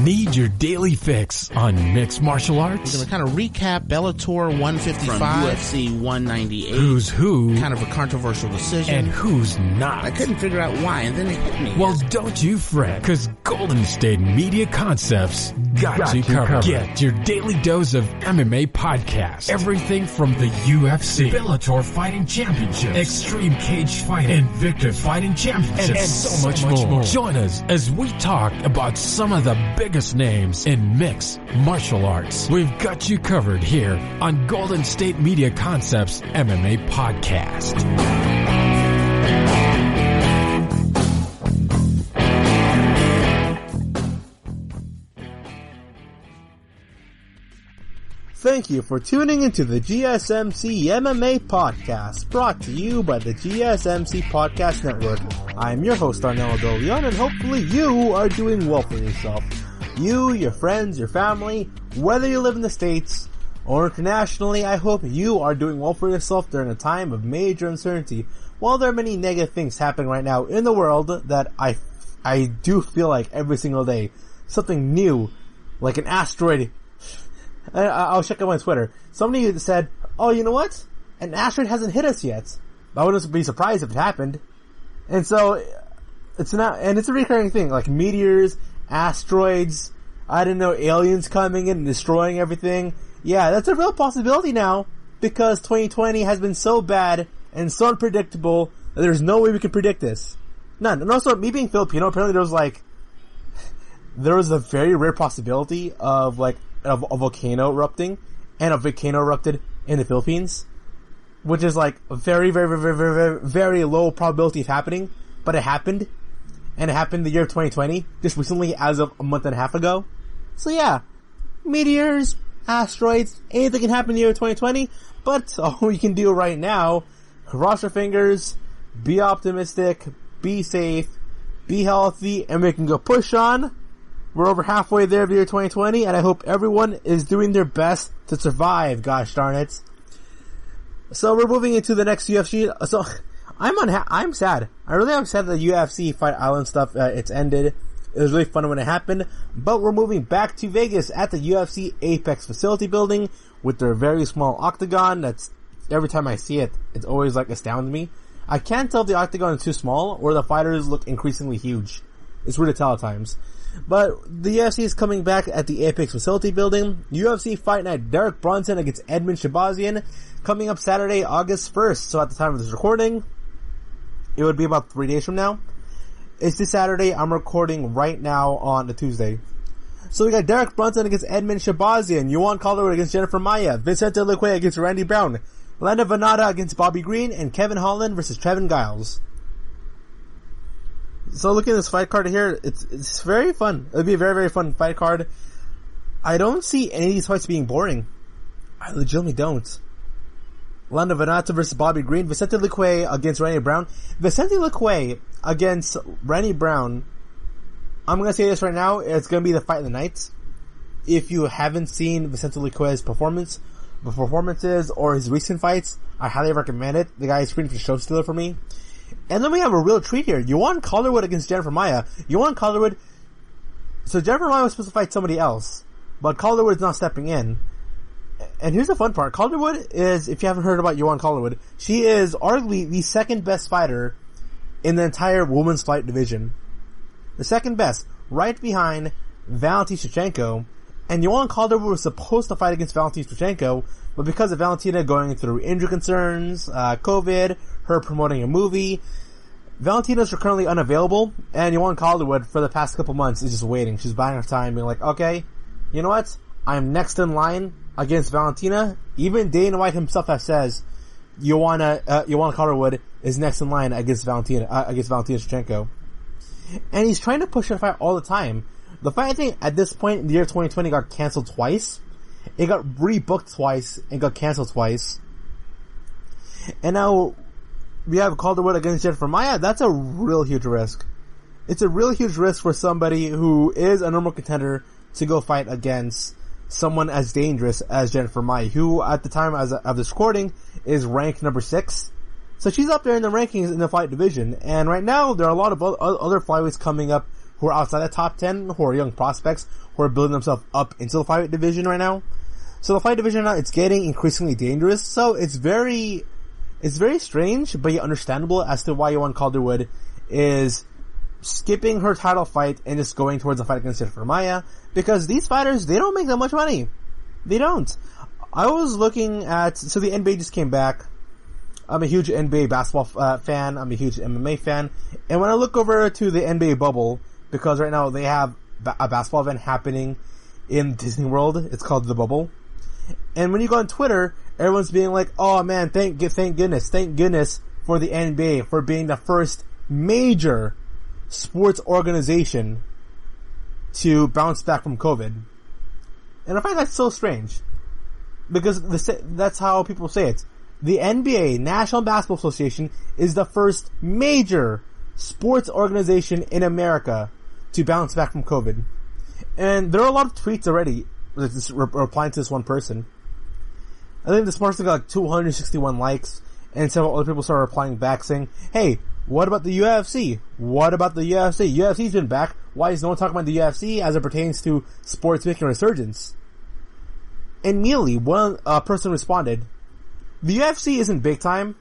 Need your daily fix on mixed martial arts? We're going to kind of recap Bellator 155. From UFC 198. Who's who? Kind of a controversial decision. And who's not? I couldn't figure out why, and then it hit me. Well, don't you fret, because Golden State Media Concepts got you covered. Get your daily dose of MMA podcasts. Everything from the UFC, Bellator Fighting Championships, Extreme Cage Fighting, Invicta Fighting Championships, and so much more. Join us as we talk about some of the biggest names in mixed martial arts. We've got you covered here on Golden State Media Concepts MMA Podcast. Thank you for tuning into the GSMC MMA Podcast, brought to you by the GSMC Podcast Network. I'm your host, Arnel De Leon, and hopefully you are doing well for yourself. You, your friends, your family, whether you live in the States or internationally, I hope you are doing well for yourself during a time of major uncertainty. While there are many negative things happening right now in the world that I do feel like every single day, something new, like an asteroid. I'll check out my Twitter. Somebody said, oh, you know what? An asteroid hasn't hit us yet. I wouldn't be surprised if it happened. And so, it's a recurring thing, like meteors, asteroids, I don't know, aliens coming in and destroying everything. Yeah, that's a real possibility now, because 2020 has been so bad and so unpredictable that there's no way we can predict this. None. And also, me being Filipino, apparently there was a very rare possibility of a volcano erupting, and a volcano erupted in the Philippines, which is like a very, very, very, very, very, very low probability of happening, but it happened, and it happened the year of 2020, just recently as of a month and a half ago. So yeah, meteors, asteroids, anything can happen in the year of 2020, but all we can do right now, cross our fingers, be optimistic, be safe, be healthy, and we can go push on. We're over halfway there of the year 2020, and I hope everyone is doing their best to survive, gosh darn it. So we're moving into the next UFC. So I'm sad. I really am sad that the UFC Fight Island stuff, it's ended. It was really fun when it happened, but we're moving back to Vegas at the UFC Apex facility building with their very small octagon. That's, every time I see it, it's always astounds me. I can't tell if the octagon is too small or the fighters look increasingly huge. It's weird to tell at times. But the UFC is coming back at the Apex facility building. UFC Fight Night, Derek Brunson against Edmen Shabazyan, coming up Saturday, August 1st. So at the time of this recording, it would be about 3 days from now. It's this Saturday. I'm recording right now on a Tuesday. So we got Derek Brunson against Edmen Shabazyan, Juan Calderwood against Jennifer Maia, Vicente Luque against Randy Brown, Landa Venata against Bobby Green, and Kevin Holland versus Trevin Giles. So looking at this fight card here, it's very fun. It'll be a very, very fun fight card. I don't see any of these fights being boring. I legitimately don't. Landa Venata versus Bobby Green, Vicente Luque against Randy Brown. Vicente Luque against Randy Brown, I'm gonna say this right now, it's gonna be the fight of the night. If you haven't seen Vicente Luque's performances or his recent fights, I highly recommend it. The guy is pretty much a show stealer for me. And then we have a real treat here. Juan Calderwood against Jennifer Maia. Juan Calderwood, so Jennifer Maia was supposed to fight somebody else, but Calderwood is not stepping in. And here's the fun part. Calderwood is, if you haven't heard about Juan Calderwood, she is arguably the second best fighter in the entire women's fight division. The second best, right behind Valentina Shevchenko. And Juan Calderwood was supposed to fight against Valentina Shevchenko, but because of Valentina going through injury concerns, COVID, her promoting a movie, Valentina's are currently unavailable, and Juan Calderwood, for the past couple months, is just waiting. She's buying her time, being like, okay, you know what? I'm next in line against Valentina. Even Dana White himself says, Juan Calderwood is next in line against Valentina Shevchenko. And he's trying to push the fight all the time. The fight, I think, at this point in the year 2020 got canceled twice. It got rebooked twice and got canceled twice. And now we have Calderwood against Jennifer Maia. That's a real huge risk. It's a real huge risk for somebody who is a normal contender to go fight against someone as dangerous as Jennifer Maia, who at the time of this recording is ranked number 6. So she's up there in the rankings in the fight division. And right now there are a lot of other flyweights coming up who are outside the top 10, who are young prospects, who are building themselves up into the flyweight division right now. So the flyweight division now, it's getting increasingly dangerous. So it's very strange, but yet understandable as to why Joanne Calderwood is skipping her title fight and just going towards a fight against Jennifer Maia, because these fighters, they don't make that much money. They don't. I was looking at, so the NBA just came back. I'm a huge NBA basketball fan. I'm a huge MMA fan. And when I look over to the NBA bubble, because right now they have a basketball event happening in Disney World, it's called The Bubble. And when you go on Twitter, everyone's being like, oh man, thank goodness for the NBA for being the first major sports organization to bounce back from COVID. And I find that so strange. Because that's how people say it. The NBA, National Basketball Association, is the first major sports organization in America to bounce back from COVID. And there are a lot of tweets already replying to this one person. I think this person got like 261 likes, and several other people started replying back saying, hey, what about the UFC? What about the UFC? UFC's been back. Why is no one talking about the UFC as it pertains to sports making a resurgence? And immediately, one person responded, the UFC isn't big time,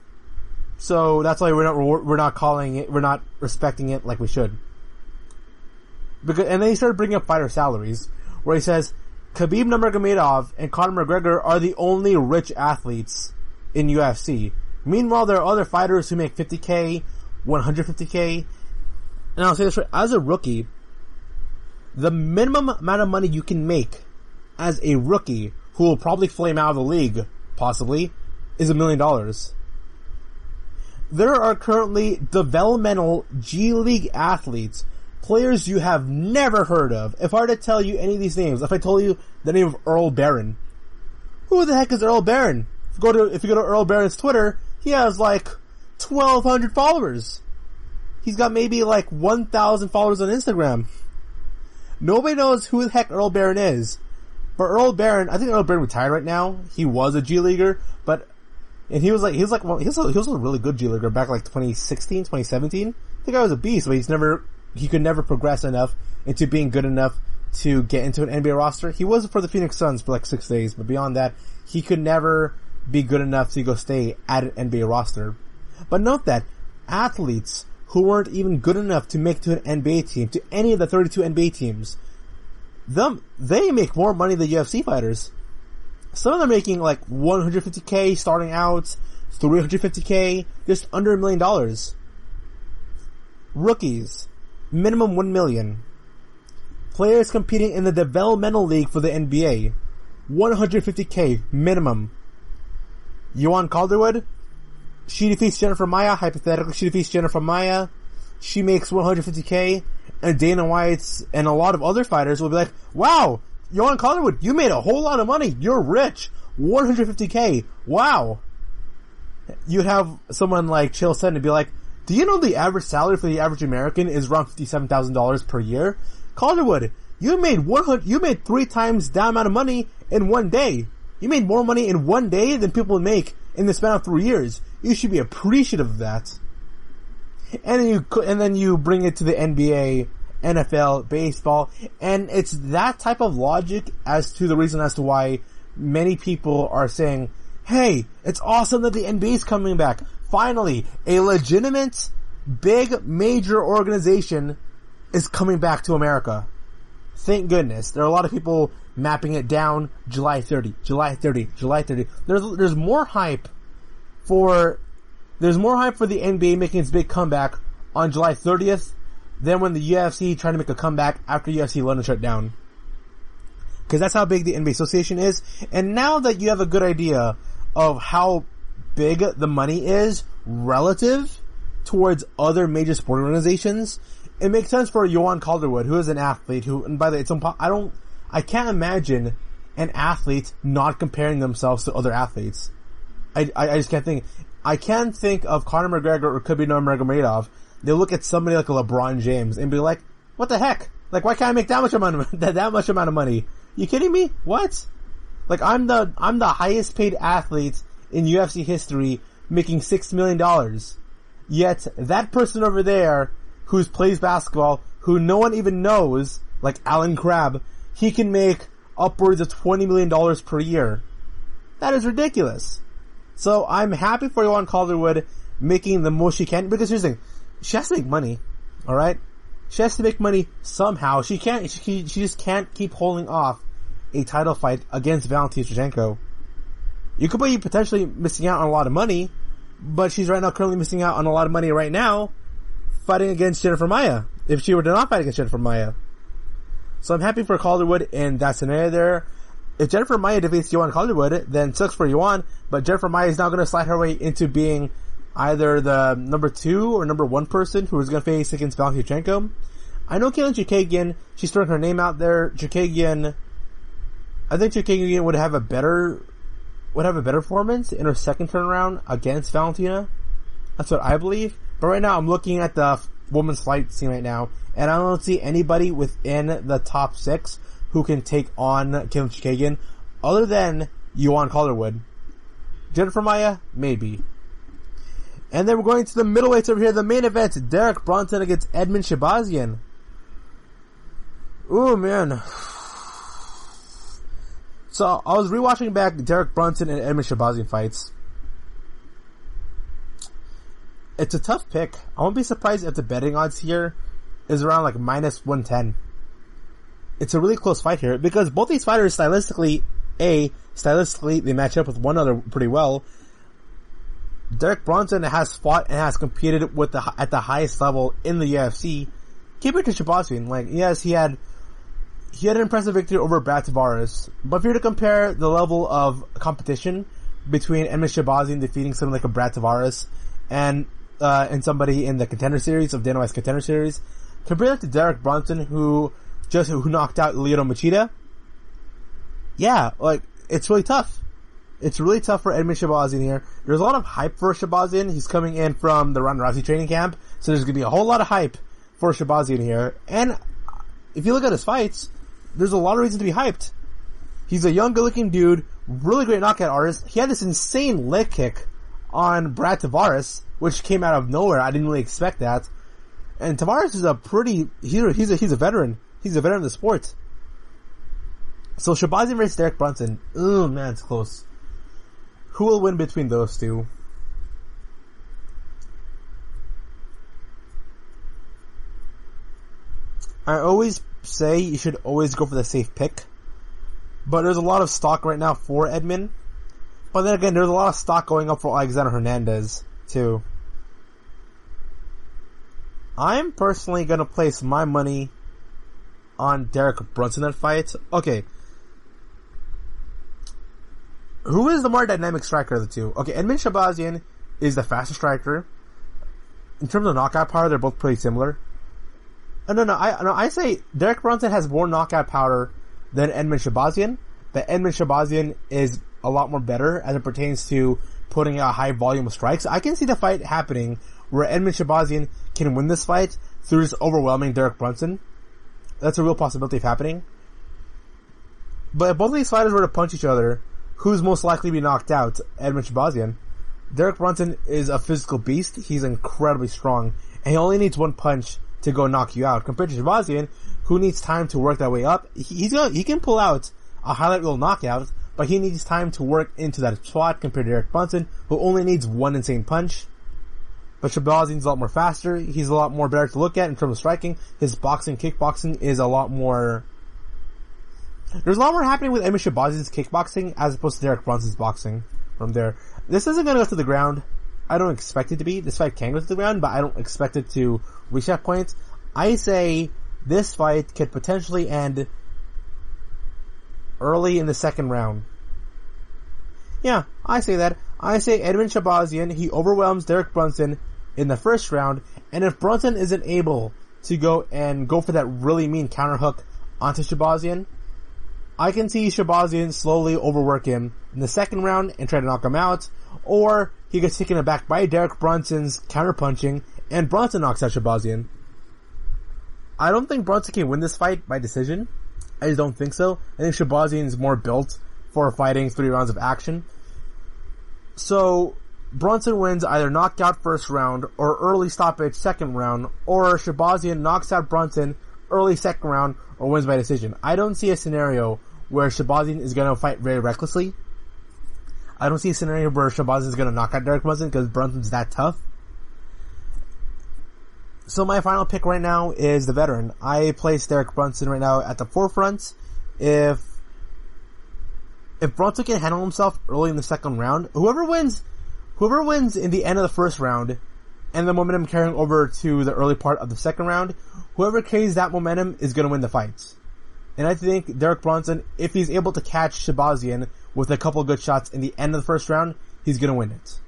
so that's why we're not calling it, we're not respecting it like we should. And then he started bringing up fighter salaries, where he says, Khabib Nurmagomedov and Conor McGregor are the only rich athletes in UFC. Meanwhile, there are other fighters who make 50K, 150K. And I'll say this right, as a rookie, the minimum amount of money you can make as a rookie who will probably flame out of the league, possibly, is $1 million. There are currently developmental G League athletes, players you have never heard of. If I were to tell you any of these names, if I told you the name of Earl Barron, who the heck is Earl Barron? If you go to Earl Barron's Twitter, he has like 1,200 followers. He's got maybe like 1,000 followers on Instagram. Nobody knows who the heck Earl Barron is. But Earl Barron, I think Earl Barron retired right now. He was a G Leaguer, and he was a really good G Leaguer back like 2016, 2017. The guy was a beast, but he could never progress enough into being good enough to get into an NBA roster. He was for the Phoenix Suns for like 6 days, but beyond that, he could never be good enough to go stay at an NBA roster. But note that athletes who weren't even good enough to make to an NBA team, to any of the 32 NBA teams, they make more money than UFC fighters. Some of them are making like 150K starting out, 350K, just under $1 million. Rookies, minimum $1 million. Players competing in the developmental league for the NBA, 150K minimum. Joanne Calderwood, she defeats Jennifer Maia, hypothetically she defeats Jennifer Maia, she makes 150K, and Dana White's and a lot of other fighters will be like, wow, Joanne Calderwood, you made a whole lot of money, you're rich, 150K, wow. You'd have someone like Chael Sonnen be like, do you know the average salary for the average American is around $57,000 per year? Calderwood, you made 3 times that amount of money in one day. You made more money in one day than people make in the span of 3 years. You should be appreciative of that. And then you bring it to the NBA, NFL, baseball, and it's that type of logic as to the reason as to why many people are saying, hey, it's awesome that the NBA is coming back. Finally, a legitimate, big, major organization is coming back to America. Thank goodness. There are a lot of people mapping it down July 30, July 30, July 30. There's more hype for the NBA making its big comeback on July 30th than when the UFC tried to make a comeback after UFC London shut down. Because that's how big the NBA Association is. And now that you have a good idea of how big the money is relative towards other major sport organizations, it makes sense for Joanne Calderwood, who is an athlete who, and by the way, I can't imagine an athlete not comparing themselves to other athletes. I just can't think. I can't think of Conor McGregor or Kabir Nurmagomedov. They look at somebody like a LeBron James and be like, what the heck? Like, why can't I make that much amount of money? You kidding me? What? Like, I'm the highest paid athlete in UFC history, making $6 million. Yet, that person over there, who plays basketball, who no one even knows, like Alan Crabb, he can make upwards of $20 million per year. That is ridiculous. So I'm happy for Joanne Calderwood making the most she can, because here's the thing, she has to make money, alright? She has to make money somehow. She just can't keep holding off a title fight against Valentina Shevchenko. You could be potentially missing out on a lot of money, but she's right now currently missing out on a lot of money right now fighting against Jennifer Maia, if she were to not fight against Jennifer Maia. So I'm happy for Calderwood in that scenario there. If Jennifer Maia defeats Joanne Calderwood, then sucks for Joanne, but Jennifer Maia is now going to slide her way into being either the number 2 or number 1 person who is going to face against Valentina Shevchenko. I know Katlyn Chookagian, she's throwing her name out there. I think Chookagian would have a better performance in her second turnaround against Valentina. That's what I believe. But right now I'm looking at the women's fight scene right now, and I don't see anybody within the top 6 who can take on Katlyn Chookagian other than Joanne Calderwood. Jennifer Maia, maybe. And then we're going to the middleweights over here. The main event, Derek Brunson against Edmen Shabazyan. Ooh, man. So, I was rewatching back Derek Brunson and Edmen Shabazyan fights. It's a tough pick. I won't be surprised if the betting odds here is around like minus 110. It's a really close fight here, because both these fighters stylistically, they match up with one another pretty well. Derek Brunson has fought and has competed at the highest level in the UFC. Compared to Shahbazian, like, yes, he had an impressive victory over Brad Tavares, but if you were to compare the level of competition between Edmen Shabazyan defeating someone like a Brad Tavares and somebody in the Contender Series of Dana White's Contender Series, compare that to Derek Brunson who knocked out Lyoto Machida. Yeah, like, it's really tough. It's really tough for Edmen Shabazyan here. There's a lot of hype for Shabazyan. He's coming in from the Ronda Rousey training camp, so there's going to be a whole lot of hype for Shabazyan here. And if you look at his fights, there's a lot of reason to be hyped. He's a young, good-looking dude, really great knockout artist. He had this insane leg kick on Brad Tavares, which came out of nowhere. I didn't really expect that. And Tavares is he's a veteran. He's a veteran of the sport. So Shabazyan versus Derek Brunson. Oh man, it's close. Who will win between those two? I always say you should always go for the safe pick, but there's a lot of stock right now for Edmund. But then again, there's a lot of stock going up for Alexander Hernandez, too. I'm personally gonna place my money on Derek Brunson in that fight. Okay. Who is the more dynamic striker of the two? Okay, Edmen Shabazyan is the faster striker. In terms of knockout power, they're both pretty similar. I say Derek Brunson has more knockout power than Edmen Shabazyan, but Edmen Shabazyan is a lot more better as it pertains to putting out a high volume of strikes. I can see the fight happening where Edmen Shabazyan can win this fight through just overwhelming Derek Brunson. That's a real possibility of happening. But if both of these fighters were to punch each other, who's most likely to be knocked out? Edmen Shabazyan. Derek Brunson is a physical beast. He's incredibly strong, and he only needs one punch to go knock you out, compared to Shabazyan, who needs time to work that way up. He can pull out a highlight reel knockout, but he needs time to work into that spot compared to Derek Brunson, who only needs one insane punch. But Shabazyan's a lot more faster. He's a lot more better to look at in terms of striking. His boxing, kickboxing is a lot more... There's a lot more happening with Edmen Shabazyan's kickboxing as opposed to Derek Brunson's boxing from there. This isn't going to go to the ground. I don't expect it to be. This fight can go to the ground, but I don't expect it to reach that point. I say this fight could potentially end early in the second round. Yeah, I say that. I say Edmen Shabazyan, he overwhelms Derek Brunson in the first round, and if Brunson isn't able to go for that really mean counterhook onto Shabazyan, I can see Shabazyan slowly overwork him in the second round and try to knock him out, or he gets taken aback by Derek Brunson's counterpunching, and Brunson knocks out Shabazyan. I don't think Brunson can win this fight by decision. I just don't think so. I think Shabazyan is more built for fighting 3 rounds of action. So, Bronson wins either knockout first round or early stoppage second round, or Shahbazian knocks out Bronson early second round or wins by decision. I don't see a scenario where Shahbazian is going to fight very recklessly. I don't see a scenario where Shahbazian is going to knock out Derek Brunson because Brunson's that tough. So my final pick right now is the veteran. I place Derek Brunson right now at the forefront. If Bronson can handle himself early in the second round, whoever wins in the end of the first round and the momentum carrying over to the early part of the second round, whoever carries that momentum is going to win the fight. And I think Derek Brunson, if he's able to catch Shabazzian with a couple good shots in the end of the first round, he's going to win it.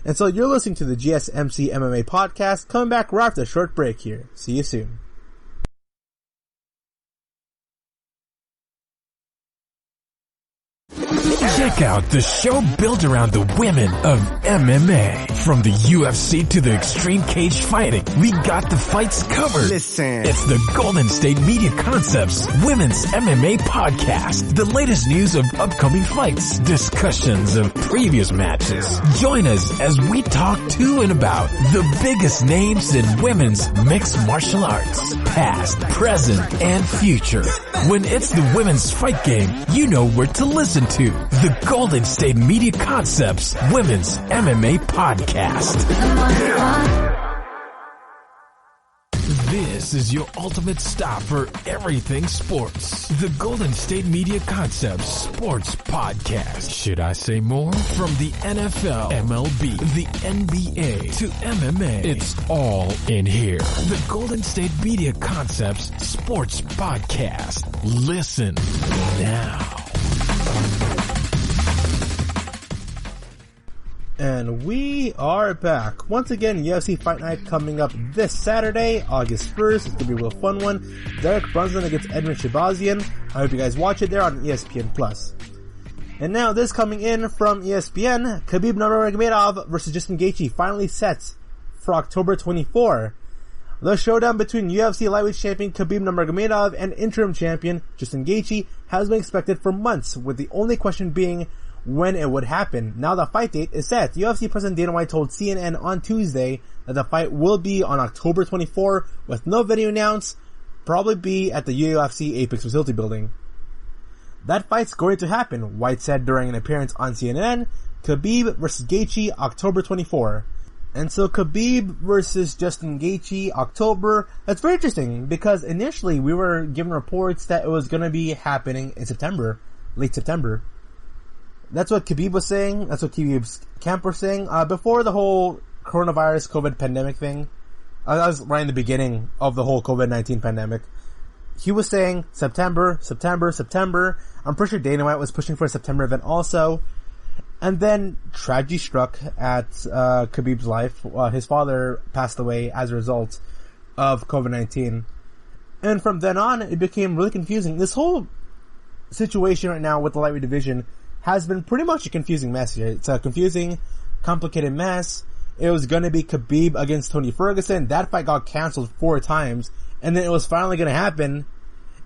And so you're listening to the GSMC MMA podcast. Coming back right after a short break here. See you soon. Check out the show built around the women of MMA. From the UFC to the extreme cage fighting, we got the fights covered. Listen. It's the Golden State Media Concepts Women's MMA Podcast. The latest news of upcoming fights, discussions of previous matches. Join us as we talk to and about the biggest names in women's mixed martial arts, past, present, and future. When it's the women's fight game, you know where to listen to. The Golden State Media Concepts Women's MMA Podcast. This is your ultimate stop for everything sports. The Golden State Media Concepts Sports Podcast. Should I say more? From the NFL, MLB, the NBA to MMA, it's all in here. The Golden State Media Concepts Sports Podcast. Listen now. And we are back. Once again, UFC FIght Night coming up this Saturday, August 1st. It's going to be a real fun one. Derek Brunson against Edmen Shabazyan. I hope you guys watch it there on ESPN+. And now this coming in from ESPN, Khabib Nurmagomedov versus Justin Gaethje finally set for October 24. The showdown between UFC lightweight champion Khabib Nurmagomedov and interim champion Justin Gaethje has been expected for months, with the only question being when it would happen. Now the fight date is set. UFC President Dana White told CNN on Tuesday that the fight will be on October 24 with no venue announced, probably be at the UFC Apex facility building. That fight's going to happen, White said during an appearance on CNN. Khabib versus Gaichi, October 24. And so Khabib versus Justin Gaethje, October. That's very interesting because initially we were given reports that it was going to be happening in September, late September. That's what Khabib was saying. That's what Khabib's camp was saying. Before the whole coronavirus COVID pandemic thing, that was right in the beginning of the whole COVID-19 pandemic. He was saying September. I'm pretty sure Dana White was pushing for a September event also. And then tragedy struck at Khabib's life. His father passed away as a result of COVID-19. And from then on, it became really confusing. This whole situation right now with the lightweight division has been pretty much a confusing mess here. It's a confusing, complicated mess. It was going to be Khabib against Tony Ferguson. That fight got canceled 4 times. And then it was finally going to happen.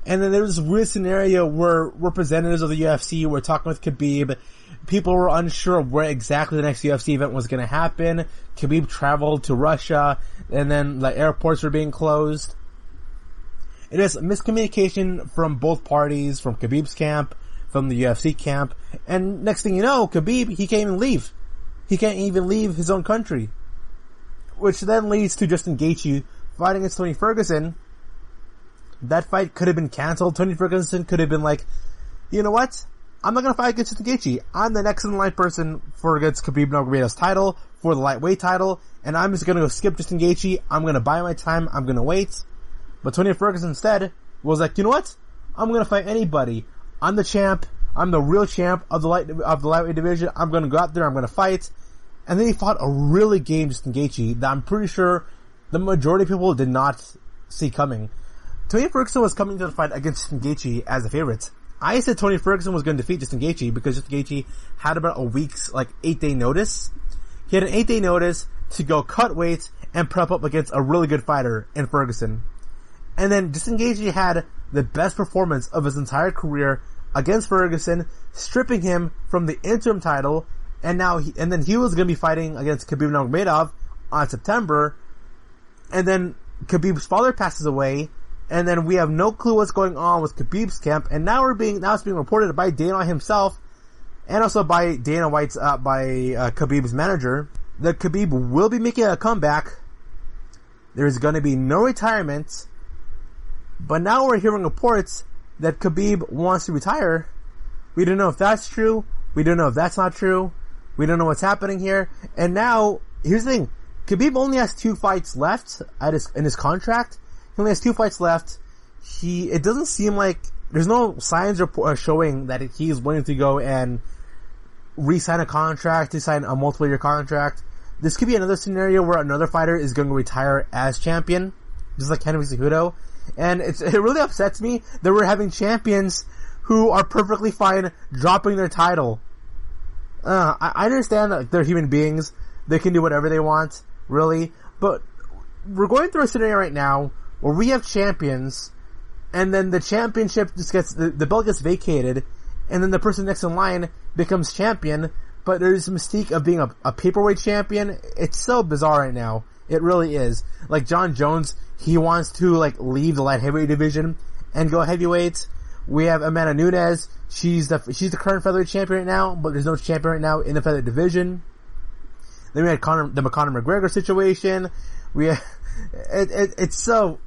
And then there was this weird scenario where representatives of the UFC were talking with Khabib. People were unsure of where exactly the next UFC event was going to happen. Khabib traveled to Russia. And then the airports were being closed. It is miscommunication from both parties, from Khabib's camp, from the UFC camp, and next thing you know, Khabib, he can't even leave. He can't even leave his own country. Which then leads to Justin Gaethje fighting against Tony Ferguson. That fight could have been cancelled. Tony Ferguson could have been like, you know what? I'm not gonna fight against Justin Gaethje. I'm the next in line person for against Khabib Nurmagomedov's title, for the lightweight title, and I'm just gonna go skip Justin Gaethje. I'm gonna buy my time. I'm gonna wait. But Tony Ferguson instead was like, you know what? I'm gonna fight anybody. I'm the champ. I'm the real champ of the lightweight division. I'm going to go out there. I'm going to fight. And then he fought a really game Justin Gaethje that I'm pretty sure the majority of people did not see coming. Tony Ferguson was coming to the fight against Justin Gaethje as a favorite. I said Tony Ferguson was going to defeat Justin Gaethje because Justin Gaethje had about a week's, 8-day notice. He had an 8-day notice to go cut weight and prep up against a really good fighter in Ferguson. And then Justin Gaethje had the best performance of his entire career against Ferguson, stripping him from the interim title and then he was going to be fighting against Kabir Nurmagomedov on September, and then Khabib's father passes away, and then we have no clue what's going on with Khabib's camp, and now it's being reported by Dana White himself, and also by Dana White's, Khabib's manager, that Khabib will be making a comeback. There's going to be no retirement, but now we're hearing reports that Khabib wants to retire. We don't know if that's true. We don't know if that's not true. We don't know what's happening here. And now, here's the thing. Khabib only has 2 fights left in his contract. He only has 2 fights left. It doesn't seem like, there's no signs showing that he's willing to go and re-sign a contract, to sign a multiple-year contract. This could be another scenario where another fighter is going to retire as champion, just like Henry Cejudo. And it really upsets me that we're having champions who are perfectly fine dropping their title. I understand that they're human beings. They can do whatever they want, really. But we're going through a scenario right now where we have champions, and then the championship just the belt gets vacated, and then the person next in line becomes champion, but there's a mystique of being a paperweight champion. It's so bizarre right now. It really is. Like John Jones, he wants to leave the light heavyweight division and go heavyweight. We have Amanda Nunes. She's the current featherweight champion right now, but there's no champion right now in the featherweight division. Then we had Conor McGregor situation. It's so,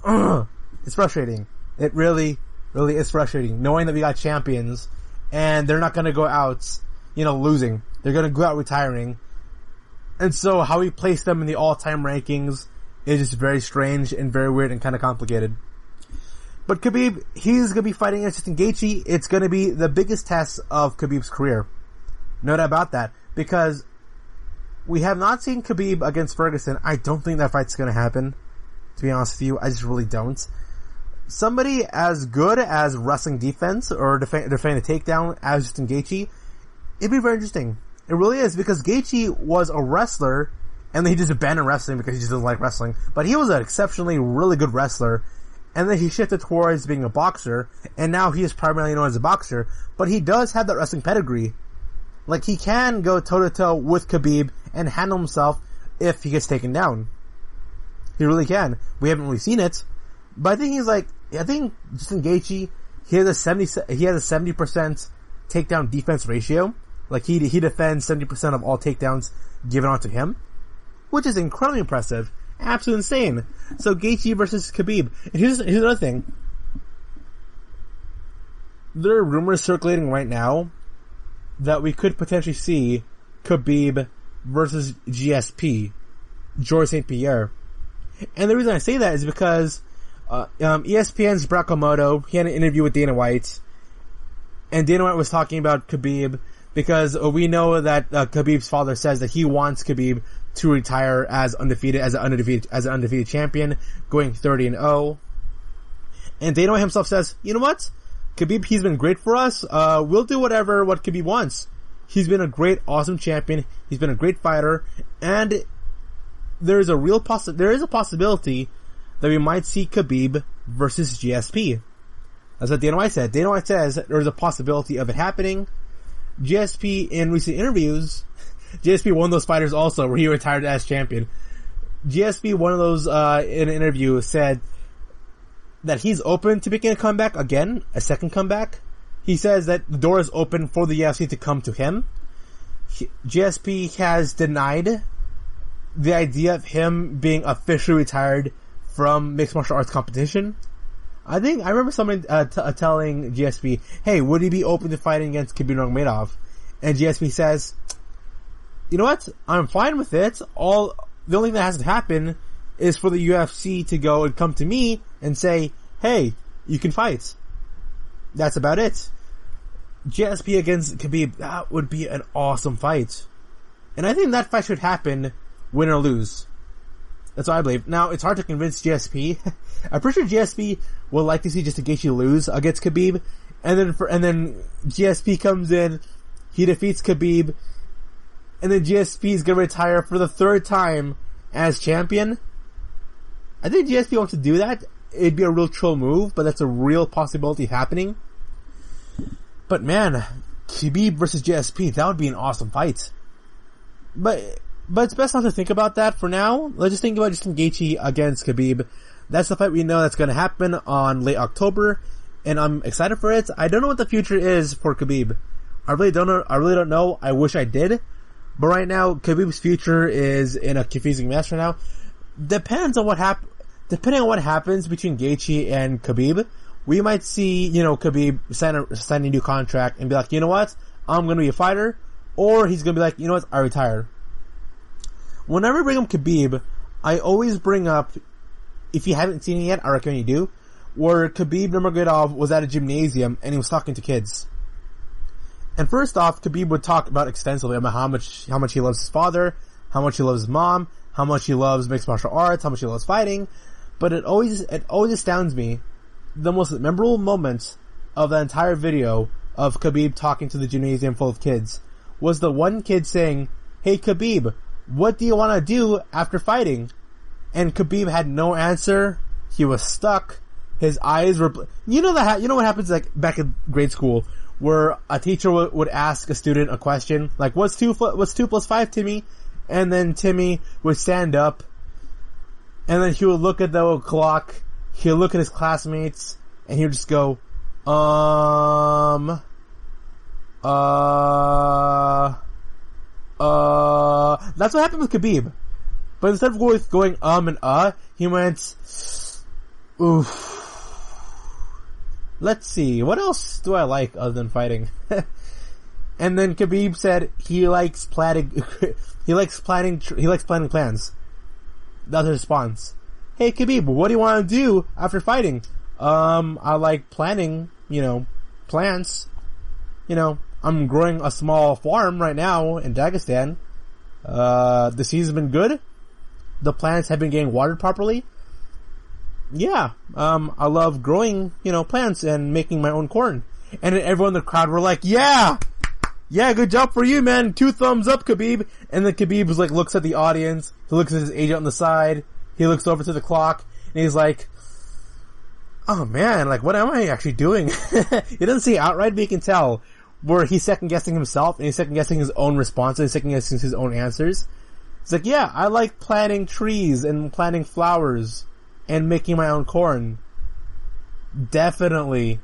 it's frustrating. It really, really is frustrating knowing that we got champions and they're not gonna go out, losing. They're gonna go out retiring. And so how we place them in the all-time rankings is just very strange and very weird and kind of complicated. But Khabib, he's gonna be fighting against Justin Gaethje. It's gonna be the biggest test of Khabib's career. No doubt about that. Because we have not seen Khabib against Ferguson. I don't think that fight's gonna happen. To be honest with you, I just really don't. Somebody as good as wrestling defense or defending the takedown as Justin Gaethje, it'd be very interesting. It really is, because Gaichi was a wrestler, and then he just abandoned wrestling because he just doesn't like wrestling. But he was an exceptionally really good wrestler, and then he shifted towards being a boxer, and now he is primarily known as a boxer, but he does have that wrestling pedigree. He can go toe-to-toe with Khabib and handle himself if he gets taken down. He really can. We haven't really seen it, but I think Justin Gaethje, he has a 70% takedown defense ratio. He defends 70% of all takedowns given onto him, which is incredibly impressive. Absolutely insane. So Gaethje versus Khabib. And here's another thing. There are rumors circulating right now that we could potentially see Khabib versus GSP, George St. Pierre. And the reason I say that is because ESPN's Brock Omoto, he had an interview with Dana White, and Dana White was talking about Khabib because we know that Khabib's father says that he wants Khabib to retire as an undefeated champion, going 30-0. And Dana White himself says, you know what? Khabib, he's been great for us. We'll do what Khabib wants. He's been a great, awesome champion. He's been a great fighter, and there is a possibility that we might see Khabib versus GSP. That's what Dana White said. Dana White says there's a possibility of it happening. GSP, in recent interviews, GSP, one of those fighters also where he retired as champion. GSP, one of those, in an interview, said that he's open to making a comeback again, a second comeback. He says that the door is open for the UFC to come to him. GSP has denied the idea of him being officially retired from mixed martial arts competition. I remember someone telling GSP, hey, would he be open to fighting against Kabir Nurmagomedov? And GSP says, you know what? I'm fine with it. The only thing that has to happen is for the UFC to go and come to me and say, hey, you can fight. That's about it. GSP against Khabib, that would be an awesome fight. And I think that fight should happen, win or lose. That's what I believe. Now, it's hard to convince GSP. I'm pretty sure GSP will like to see Justin Gaethje lose against Khabib, and then GSP comes in, he defeats Khabib, and then GSP is gonna retire for the third time as champion. I think GSP wants to do that. It'd be a real troll move, but that's a real possibility happening. But man, Khabib versus GSP, that would be an awesome fight. it's best not to think about that for now. Let's just think about Justin Gaethje against Khabib. That's the fight we know that's going to happen on late October, and I'm excited for it. I don't know what the future is for Khabib. I really don't know. I wish I did. But right now, Khabib's future is in a confusing mess right now. Depending on what happens between Gaichi and Khabib, we might see, Khabib sign a new contract and be like, you know what? I'm going to be a fighter. Or he's going to be like, you know what? I retire. Whenever I bring up Khabib, I always bring up, if you haven't seen it yet, I recommend you do, where Khabib Nurmagomedov was at a gymnasium and he was talking to kids. And first off, Khabib would talk about extensively about how much he loves his father, how much he loves his mom, how much he loves mixed martial arts, how much he loves fighting. But it always astounds me, the most memorable moment of the entire video of Khabib talking to the gymnasium full of kids was the one kid saying, "Hey Khabib, what do you want to do after fighting?" And Khabib had no answer. He was stuck. His eyes were, you know what happens like back in grade school, where a teacher would ask a student a question, like, what's 2 plus 5, Timmy? And then Timmy would stand up, and then he would look at the clock, he would look at his classmates, and he would just go, that's what happened with Khabib. But instead of going and he went, oof. Let's see, what else do I like other than fighting? And then Khabib said he likes planning plans. That's his response. Hey Khabib, what do you want to do after fighting? I like planning, plants. I'm growing a small farm right now in Dagestan. The season's been good. The plants have been getting watered properly. Yeah, I love growing, plants and making my own corn. And then everyone in the crowd were like, yeah, good job for you, man. 2 thumbs up, Khabib. And then Khabib was like, looks at the audience. He looks at his agent on the side. He looks over to the clock and he's like, oh man, like what am I actually doing? He doesn't say outright, but you can tell where he's second guessing himself and he's second guessing his own responses, second guessing his own answers. It's like, yeah, I like planting trees and planting flowers and making my own corn. Definitely.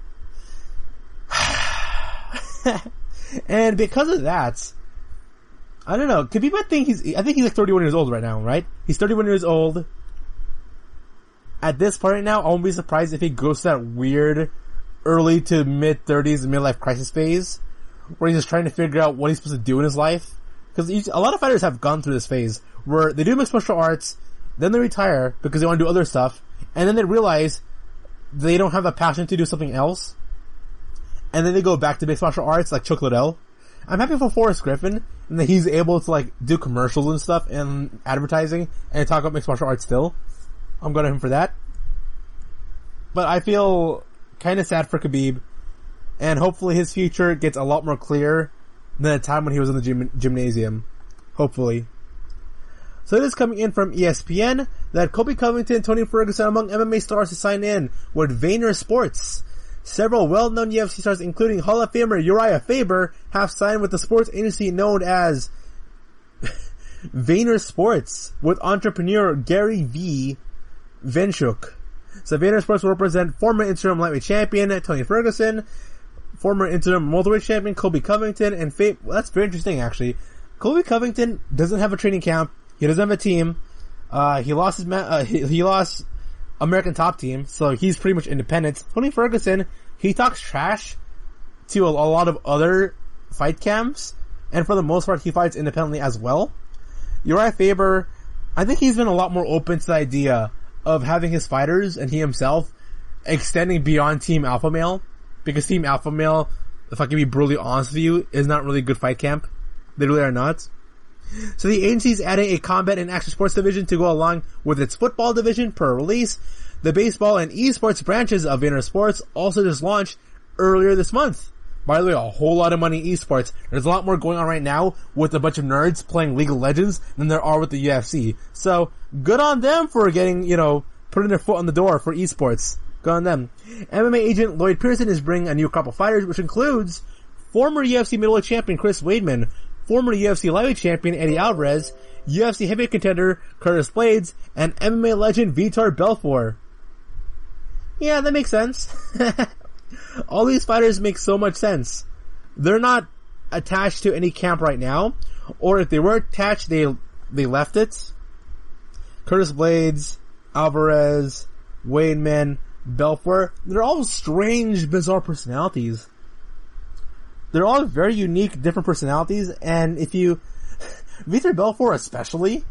And because of that, I don't know, Khabib, I think he's like 31 years old right now, right? He's 31 years old. At this point right now, I won't be surprised if he goes to that weird early to mid-30s midlife crisis phase where he's just trying to figure out what he's supposed to do in his life. Because a lot of fighters have gone through this phase where they do mixed martial arts, then they retire because they want to do other stuff, and then they realize they don't have the passion to do something else, and then they go back to mixed martial arts like Chuck Liddell. I'm happy for Forrest Griffin, and that he's able to like do commercials and stuff and advertising and talk about mixed martial arts still. I'm glad of him for that. But I feel kind of sad for Khabib, and hopefully his future gets a lot more clear than the time when he was in the gymnasium. Hopefully. So it is coming in from ESPN that Colby Covington and Tony Ferguson are among MMA stars to sign in with Vayner Sports. Several well-known UFC stars, including Hall of Famer Uriah Faber, have signed with the sports agency known as Vayner Sports with entrepreneur Gary V. Vaynerchuk. So Vayner Sports will represent former interim lightweight champion Tony Ferguson, former interim welterweight champion Colby Covington, and well, that's very interesting actually. Colby Covington doesn't have a training camp. He doesn't have a team. He lost he lost American Top Team, so he's pretty much independent. Tony Ferguson, he talks trash to a lot of other fight camps, and for the most part, he fights independently as well. Uriah Faber, I think he's been a lot more open to the idea of having his fighters and he himself extending beyond Team Alpha Male, because Team Alpha Male, if I can be brutally honest with you, is not really a good fight camp. They really are not. So the agency is adding a combat and action sports division to go along with its football division per release. The baseball and esports branches of Vayner Sports also just launched earlier this month. By the way, a whole lot of money in esports. There's a lot more going on right now with a bunch of nerds playing League of Legends than there are with the UFC. So, good on them for getting, putting their foot on the door for esports. Good on them. MMA agent Lloyd Pearson is bringing a new crop of fighters, which includes former UFC middleweight champion Chris Weidman, former UFC lightweight champion Eddie Alvarez, UFC heavyweight contender Curtis Blades, and MMA legend Vitor Belfort. Yeah, that makes sense. All these fighters make so much sense. They're not attached to any camp right now, or if they were attached, they left it. Curtis Blades, Alvarez, Weidman, Belfort, they're all strange, bizarre personalities. They're all very unique, different personalities, and Vitor Belfort especially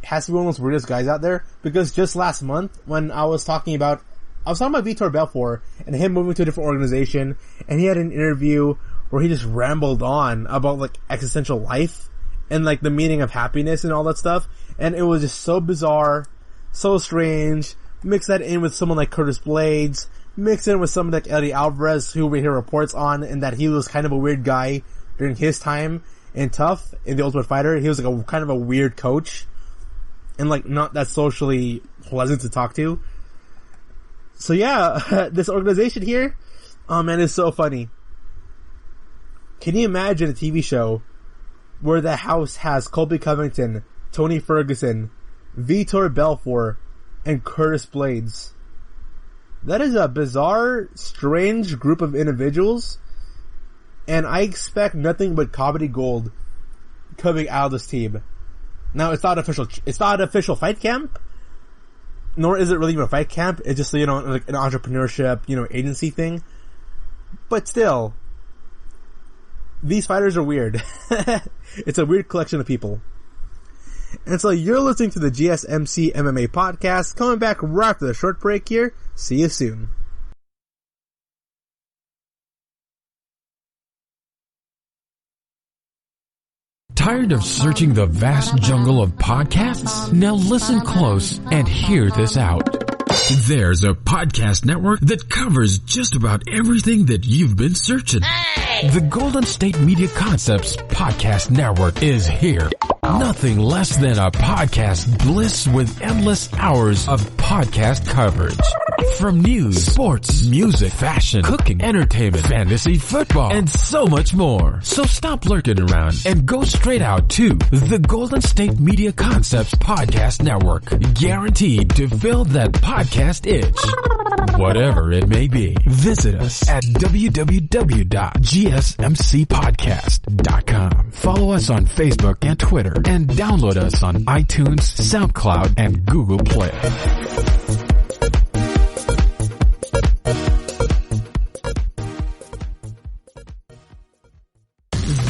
has to be one of those weirdest guys out there, because just last month, when I was talking about Vitor Belfort and him moving to a different organization, and he had an interview where he just rambled on about, like, existential life and, like, the meaning of happiness and all that stuff, and it was just so bizarre, so strange. Mix that in with someone like Curtis Blades, mix in with someone like Eddie Alvarez, who we hear reports on, and that he was kind of a weird guy during his time in TUF, in The Ultimate Fighter. He was like kind of a weird coach, and like not that socially pleasant to talk to. So yeah, this organization here, oh man, it's so funny. Can you imagine a TV show where the house has Colby Covington, Tony Ferguson, Vitor Belfort, and Curtis Blades? That is a bizarre, strange group of individuals, and I expect nothing but comedy gold coming out of this team. Now, it's not an official fight camp, nor is it really even a fight camp. It's just, like an entrepreneurship, agency thing. But still, these fighters are weird. It's a weird collection of people. And so you're listening to the GSMC MMA podcast, coming back right after the short break here. See you soon. Tired of searching the vast jungle of podcasts? Now listen close and hear this out. There's a podcast network that covers just about everything that you've been searching. Hey! The Golden State Media Concepts Podcast Network is here. Nothing less than a podcast bliss with endless hours of podcast coverage. From news, sports, music, fashion, cooking, entertainment, fantasy, football, and so much more. So stop lurking around and go straight out to the Golden State Media Concepts Podcast Network. Guaranteed to fill that podcast itch. Whatever it may be. Visit us at www.gsmcpodcast.com. Follow us on Facebook and Twitter, and download us on iTunes, SoundCloud, and Google Play.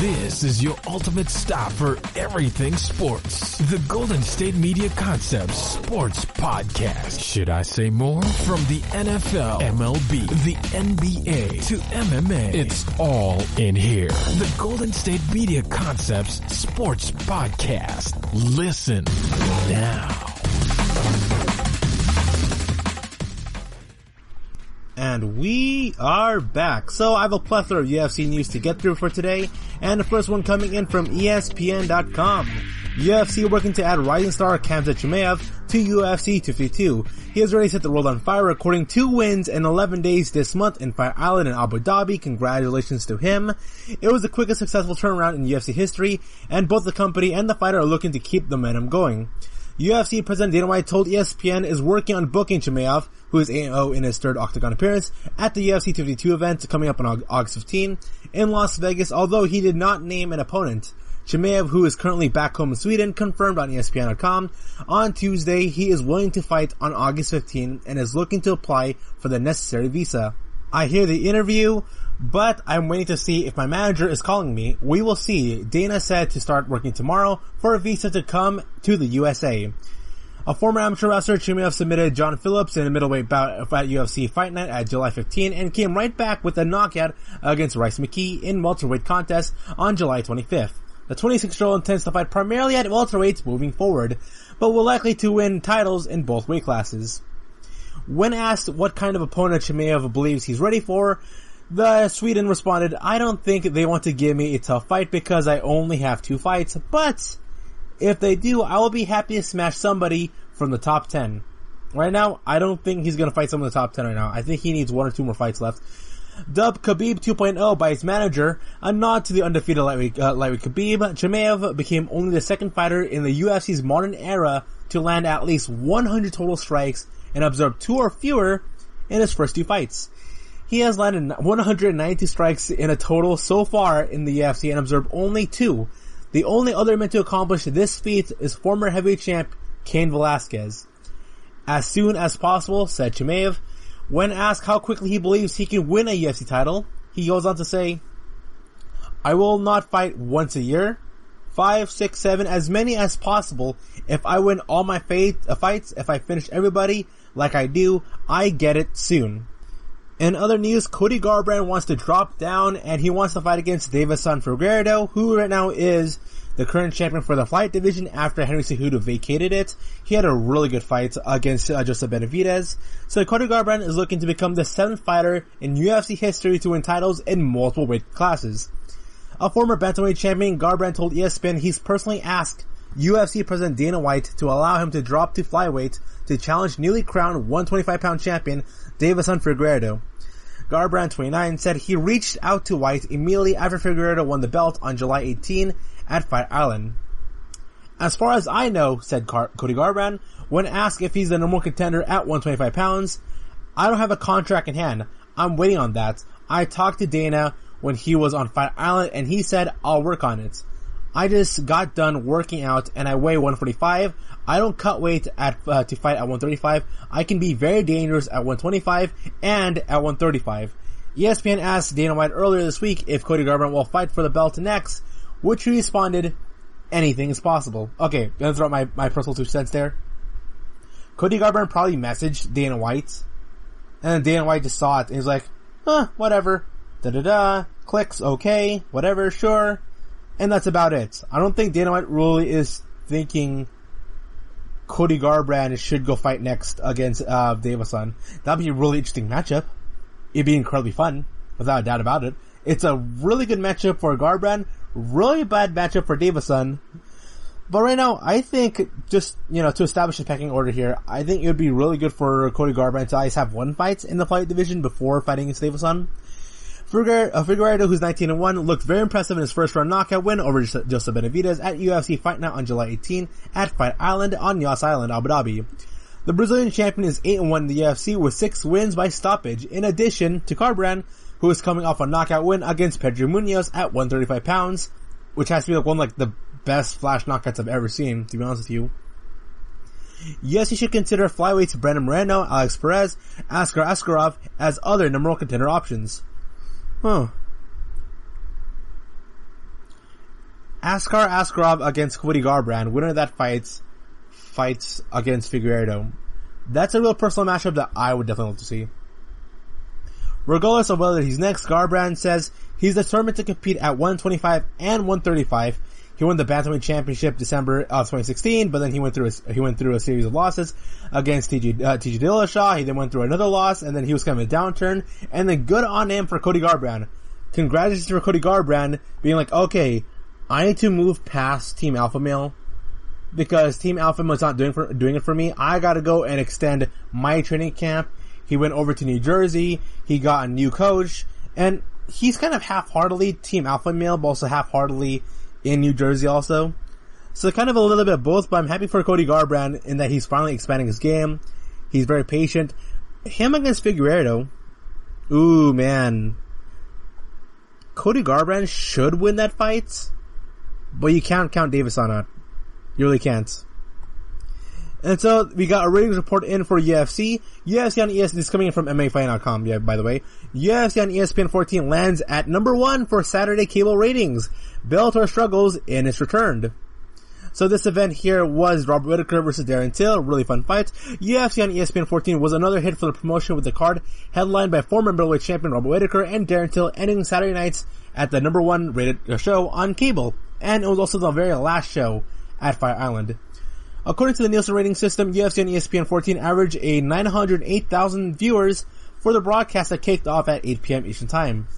This is your ultimate stop for everything sports. The Golden State Media Concepts Sports Podcast. Should I say more? From the NFL, MLB, the NBA, to MMA, it's all in here. The Golden State Media Concepts Sports Podcast. Listen now. And we are back. So I have a plethora of UFC news to get through for today, and the first one coming in from ESPN.com. UFC working to add rising star Khamzat Chimaev to UFC 252. He has already set the world on fire, recording 2 wins in 11 days this month in Fight Island in Abu Dhabi. Congratulations to him. It was the quickest successful turnaround in UFC history, and both the company and the fighter are looking to keep the momentum going. UFC President Dana White told ESPN is working on booking Chimaev, who is 8-0 in his third Octagon appearance, at the UFC 252 event coming up on August 15 in Las Vegas, although he did not name an opponent. Chimaev, who is currently back home in Sweden, confirmed on ESPN.com on Tuesday he is willing to fight on August 15 and is looking to apply for the necessary visa. I hear the interview, but I'm waiting to see if my manager is calling me. We will see. Dana said to start working tomorrow for a visa to come to the USA. A former amateur wrestler, Chimaev submitted John Phillips in a middleweight bout at UFC Fight Night at July 15 and came right back with a knockout against Rice McKee in welterweight contest on July 25th. The 26-year-old intends to fight primarily at welterweights moving forward, but will likely to win titles in both weight classes. When asked what kind of opponent Chimaev believes he's ready for, the Sweden responded, "I don't think they want to give me a tough fight because I only have 2 fights, but if they do, I will be happy to smash somebody from the top 10. Right now, I don't think he's going to fight someone in the top 10 right now. I think he needs 1 or 2 more fights left. Dubbed Khabib 2.0 by his manager, a nod to the undefeated lightweight Khabib, Chimaev became only the second fighter in the UFC's modern era to land at least 100 total strikes and absorb 2 or fewer in his first 2 fights. He has landed 192 strikes in a total so far in the UFC and absorbed only 2. The only other man to accomplish this feat is former heavyweight champ Cain Velasquez. As soon as possible, said Chimaev. When asked how quickly he believes he can win a UFC title, he goes on to say, I will not fight once a year, 5, 6, 7, as many as possible. If I win all my fights, if I finish everybody like I do, I get it soon. In other news, Cody Garbrandt wants to drop down and he wants to fight against Deiveson Figueiredo, who right now is the current champion for the flyweight division after Henry Cejudo vacated it. He had a really good fight against Joseph Benavidez. So Cody Garbrandt is looking to become the 7th fighter in UFC history to win titles in multiple weight classes. A former bantamweight champion, Garbrandt told Espn he's personally asked UFC President Dana White to allow him to drop to flyweight to challenge newly crowned 125-pound champion Deiveson Figueiredo. Garbrandt, 29, said he reached out to White immediately after Figueiredo won the belt on July 18 at Fight Island. As far as I know, said Cody Garbrandt, when asked if he's the number 1 contender at 125 pounds, I don't have a contract in hand. I'm waiting on that. I talked to Dana when he was on Fight Island and he said, I'll work on it. I just got done working out and I weigh 145. I don't cut weight to fight at 135. I can be very dangerous at 125 and at 135. ESPN asked Dana White earlier this week if Cody Garbrandt will fight for the belt next, which he responded, anything is possible. Okay, gonna throw out my personal 2 cents there. Cody Garbrandt probably messaged Dana White, and then Dana White just saw it, and he's like, whatever. Clicks, okay, whatever, sure. And that's about it. I don't think Dana White really is thinking Cody Garbrandt should go fight next against Deiveson. That'd be a really interesting matchup. It'd be incredibly fun, without a doubt about it. It's a really good matchup for Garbrandt, really bad matchup for Deiveson. But right now, I think just, to establish a pecking order here, I think it would be really good for Cody Garbrandt to at least have 1 fight in the flyweight division before fighting against Deiveson. Figueiredo, who's 19-1, looked very impressive in his first round knockout win over Joseph Benavidez at UFC Fight Night on July 18 at Fight Island on Yas Island, Abu Dhabi. The Brazilian champion is 8-1 in the UFC with 6 wins by stoppage, in addition to Garbrandt, who is coming off a knockout win against Pedro Munoz at 135 pounds, which has to be one of the best flash knockouts I've ever seen, to be honest with you. Yes, you should consider flyweights Brandon Moreno, Alex Perez, Askar Askarov as other number 1 contender options. Askar Askarov against Cody Garbrandt, winner of that fights against Figueiredo. That's a real personal matchup that I would definitely love to see. Regardless of whether he's next, Garbrandt says he's determined to compete at 125 and 135. He won the bantamweight championship December of 2016, but then he went through a series of losses against TJ Dillashaw. He then went through another loss, and then he was kind of a downturn. And then good on him for Cody Garbrandt. Congratulations for Cody Garbrandt being like, okay, I need to move past Team Alpha Male because Team Alpha Male is not doing it for me. I got to go and extend my training camp. He went over to New Jersey. He got a new coach, and he's kind of half-heartedly Team Alpha Male, but also half-heartedly in New Jersey also. So kind of a little bit of both, but I'm happy for Cody Garbrandt in that he's finally expanding his game. He's very patient. Him against Figueiredo. Ooh, man. Cody Garbrandt should win that fight, but you can't count Deiveson out. You really can't. And so, we got a ratings report in for UFC. UFC on ESPN, this is coming in from MMAfighting.com, yeah, by the way. UFC on ESPN 14 lands at number 1 for Saturday cable ratings. Bellator struggles in its return. So this event here was Robert Whittaker versus Darren Till, really fun fight. UFC on ESPN 14 was another hit for the promotion with the card headlined by former middleweight champion Robert Whittaker and Darren Till, ending Saturday nights at the number 1 rated show on cable. And it was also the very last show at Fire Island. According to the Nielsen rating system, UFC on ESPN 14 averaged a 908,000 viewers for the broadcast that kicked off at 8 p.m. Eastern Time.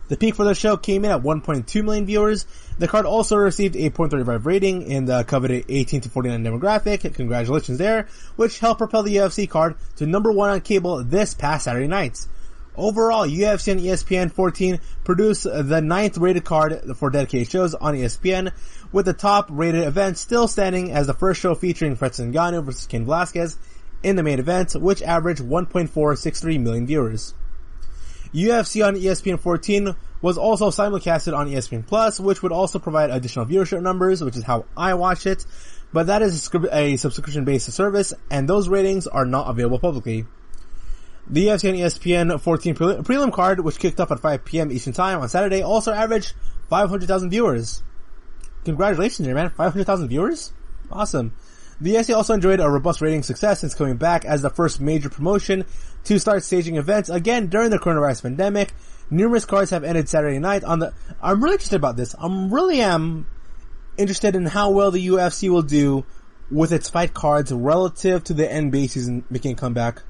The peak for the show came in at 1.2 million viewers. The card also received a .35 rating in the coveted 18 to 49 demographic. Congratulations there, which helped propel the UFC card to number 1 on cable this past Saturday night. Overall, UFC and ESPN 14 produced the 9th rated card for dedicated shows on ESPN, with the top rated event still standing as the first show featuring Francis Ngannou vs. Cain Velasquez in the main event, which averaged 1.463 million viewers. UFC on ESPN 14 was also simulcasted on ESPN Plus, which would also provide additional viewership numbers, which is how I watch it, but that is a subscription-based service, and those ratings are not available publicly. The UFC on ESPN 14 prelim card, which kicked off at 5 p.m. Eastern Time on Saturday, also averaged 500,000 viewers. Congratulations there, man. 500,000 viewers? Awesome. The UFC also enjoyed a robust rating success since coming back as the first major promotion to start staging events again during the coronavirus pandemic. Numerous cards have ended Saturday night I'm really interested about this. am interested in how well the UFC will do with its fight cards relative to the NBA season making a comeback.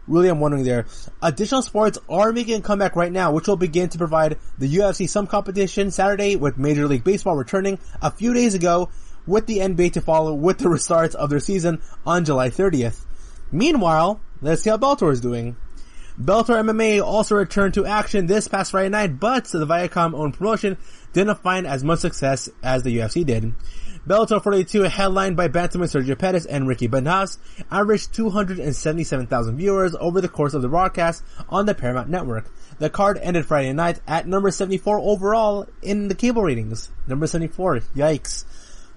Really, I'm wondering there. Additional sports are making a comeback right now, which will begin to provide the UFC some competition Saturday, with Major League Baseball returning a few days ago, with the NBA to follow with the restarts of their season on July 30th. Meanwhile, let's see how Bellator is doing. Bellator MMA also returned to action this past Friday night, but the Viacom-owned promotion didn't find as much success as the UFC did. Bellator 42, headlined by bantamweight Sergio Pettis and Ricky Benhouse, averaged 277,000 viewers over the course of the broadcast on the Paramount Network. The card ended Friday night at number 74 overall in the cable ratings. Number 74, yikes.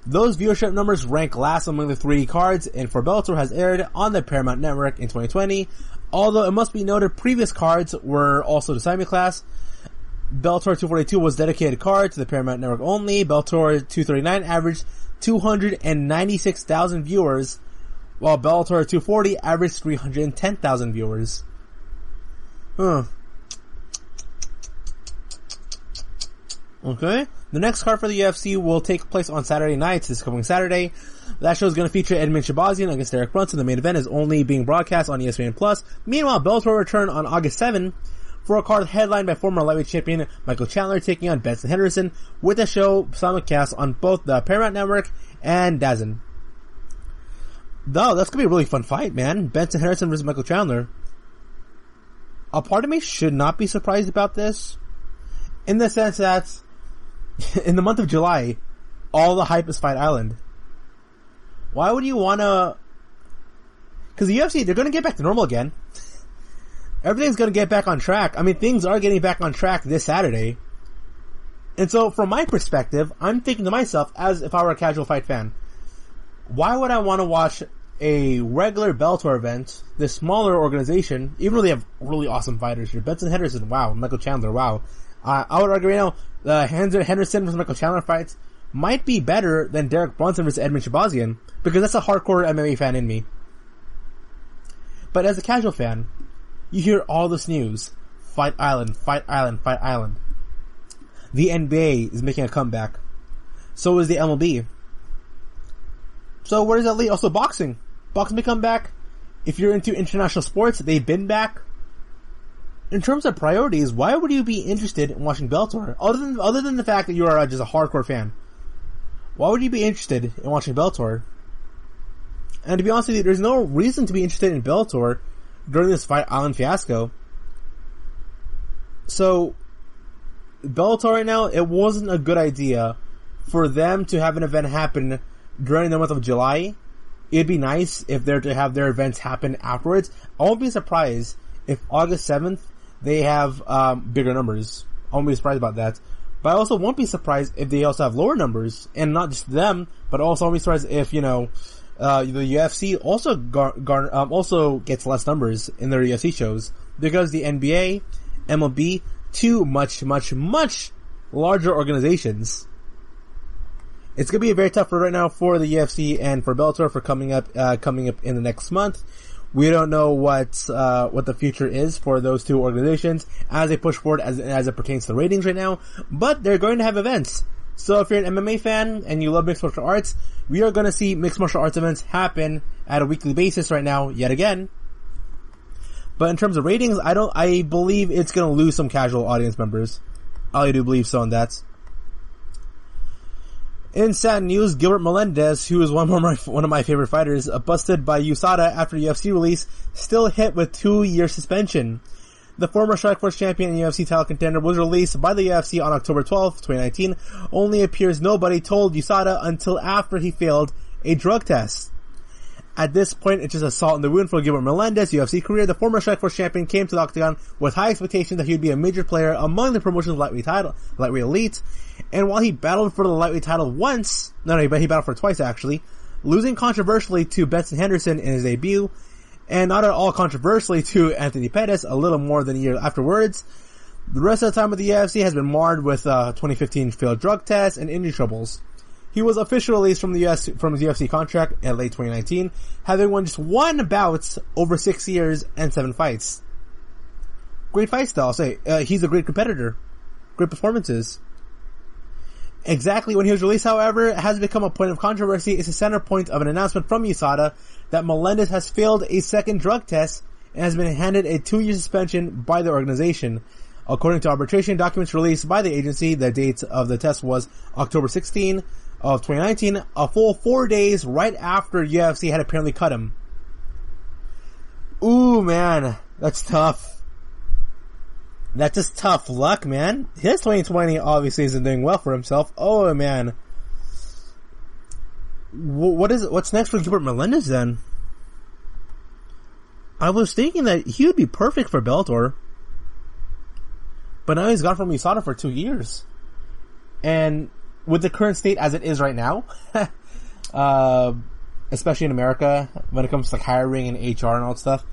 Those viewership numbers rank last among the 3 cards, and for Bellator has aired on the Paramount Network in 2020, although it must be noted previous cards were also the simulcast. Bellator 242 was dedicated card to the Paramount Network only. Bellator 239 averaged 296,000 viewers, while Bellator 240 averaged 310,000 viewers. Okay. The next card for the UFC will take place on Saturday night, this coming Saturday. That show is going to feature Edmen Shabazyan against Derek Brunson. The main event is only being broadcast on ESPN Plus. Meanwhile, Bellator will return on August 7 for a card headlined by former lightweight champion Michael Chandler taking on Benson Henderson, with the show simulcast on both the Paramount Network and DAZN. Though, that's going to be a really fun fight, man. Benson Henderson versus Michael Chandler. A part of me should not be surprised about this, in the sense that in the month of July, all the hype is Fight Island. Why would you want to... Because the UFC, they're going to get back to normal again. Everything's going to get back on track. I mean, things are getting back on track this Saturday. And so, from my perspective, I'm thinking to myself, as if I were a casual fight fan, why would I want to watch a regular Bellator event, this smaller organization, even though they have really awesome fighters here? Benson Henderson, wow. Michael Chandler, wow. I would argue right now, the Henderson versus Michael Chandler fights might be better than Derek Brunson versus Edmen Shabazyan, because that's a hardcore MMA fan in me. But as a casual fan, you hear all this news. Fight Island, Fight Island, Fight Island. The NBA is making a comeback. So is the MLB. So where does that lead? Also boxing. Boxing may come back. If you're into international sports, they've been back. In terms of priorities, why would you be interested in watching Bellator? Other than the fact that you are just a hardcore fan. Why would you be interested in watching Bellator? And to be honest with you, there's no reason to be interested in Bellator during this Fight Island fiasco. So, Bellator right now, it wasn't a good idea for them to have an event happen during the month of July. It'd be nice if they're to have their events happen afterwards. I won't be surprised if August 7th they have bigger numbers. I won't be surprised about that. But I also won't be surprised if they also have lower numbers, and not just them, but also I won't be surprised if, the UFC also also gets less numbers in their UFC shows, because the NBA, MLB, two much larger organizations. It's gonna be very tough for right now for the UFC and for Bellator for coming up in the next month. We don't know what the future is for those two organizations as they push forward as it pertains to ratings right now, but they're going to have events. So if you're an MMA fan and you love mixed martial arts, we are going to see mixed martial arts events happen at a weekly basis right now, yet again. But in terms of ratings, I believe it's going to lose some casual audience members. I do believe so on that. In sad news, Gilbert Melendez, who is one of my favorite fighters, busted by USADA after UFC release, still hit with 2-year suspension. The former Strikeforce champion and UFC title contender was released by the UFC on October 12th, 2019. Only appears nobody told USADA until after he failed a drug test. At this point, it's just a salt in the wound for Gilbert Melendez' UFC career. The former Strikeforce champion came to the octagon with high expectations that he would be a major player among the promotion's lightweight elite. And while he battled for the lightweight title he battled for it twice actually, losing controversially to Benson Henderson in his debut, and not at all controversially to Anthony Pettis a little more than a year afterwards. The rest of the time with the UFC has been marred with 2015 failed drug tests and injury troubles. He was officially released from his UFC contract in late 2019, having won just 1 bout over 6 years and 7 fights. Great fights though, I'll say. He's a great competitor. Great performances. Exactly when he was released, however, it has become a point of controversy. It's the center point of an announcement from USADA that Melendez has failed a second drug test and has been handed a 2-year suspension by the organization. According to arbitration documents released by the agency, the date of the test was October 16 of 2019, a full 4 days right after UFC had apparently cut him. Ooh, man, that's tough. That's just tough luck, man. His 2020 obviously isn't doing well for himself. Oh, man. What's next for Gilbert Melendez then? I was thinking that he would be perfect for Bellator. But now he's gone from USADA for 2 years. And with the current state as it is right now, especially in America, when it comes to like hiring and HR and all that stuff,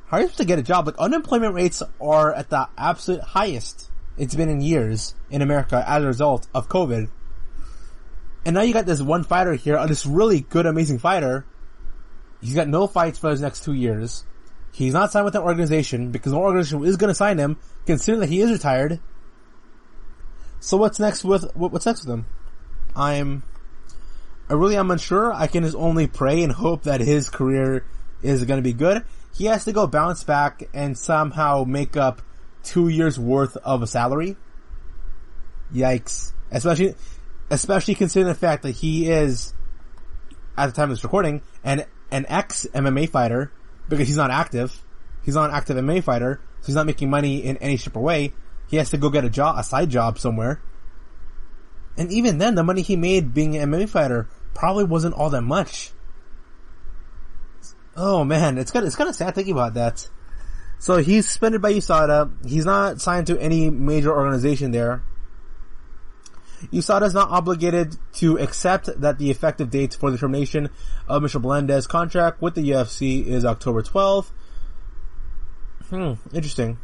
how are you supposed to get a job? Like, unemployment rates are at the absolute highest it's been in years in America as a result of COVID. And now you got this one fighter here, this really good, amazing fighter. He's got no fights for his next 2 years. He's not signed with an organization because no organization is going to sign him, considering that he is retired. So what's next with him? I really am unsure. I can just only pray and hope that his career is going to be good. He has to go bounce back and somehow make up 2 years worth of a salary. Yikes. Especially considering the fact that he is, at the time of this recording, an ex-MMA fighter, because he's not active. He's not an active MMA fighter, so he's not making money in any shape or way. He has to go get a side job somewhere. And even then, the money he made being an MMA fighter probably wasn't all that much. Oh man, it's kind of sad thinking about that. So he's suspended by USADA. He's not signed to any major organization there. USADA is not obligated to accept that the effective date for the termination of Mr. Melendez's contract with the UFC is October 12th. Interesting.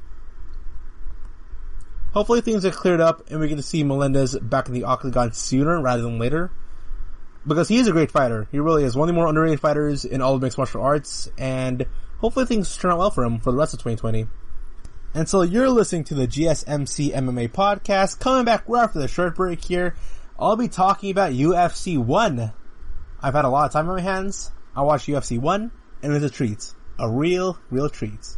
Hopefully things are cleared up and we get to see Melendez back in the octagon sooner rather than later. Because he is a great fighter. He really is one of the more underrated fighters in all of mixed martial arts, and hopefully things turn out well for him for the rest of 2020. And so you're listening to the GSMC MMA podcast. Coming back right after the short break here, I'll be talking about UFC 1. I've had a lot of time on my hands. I watched UFC 1, and it was a treat. A real treat.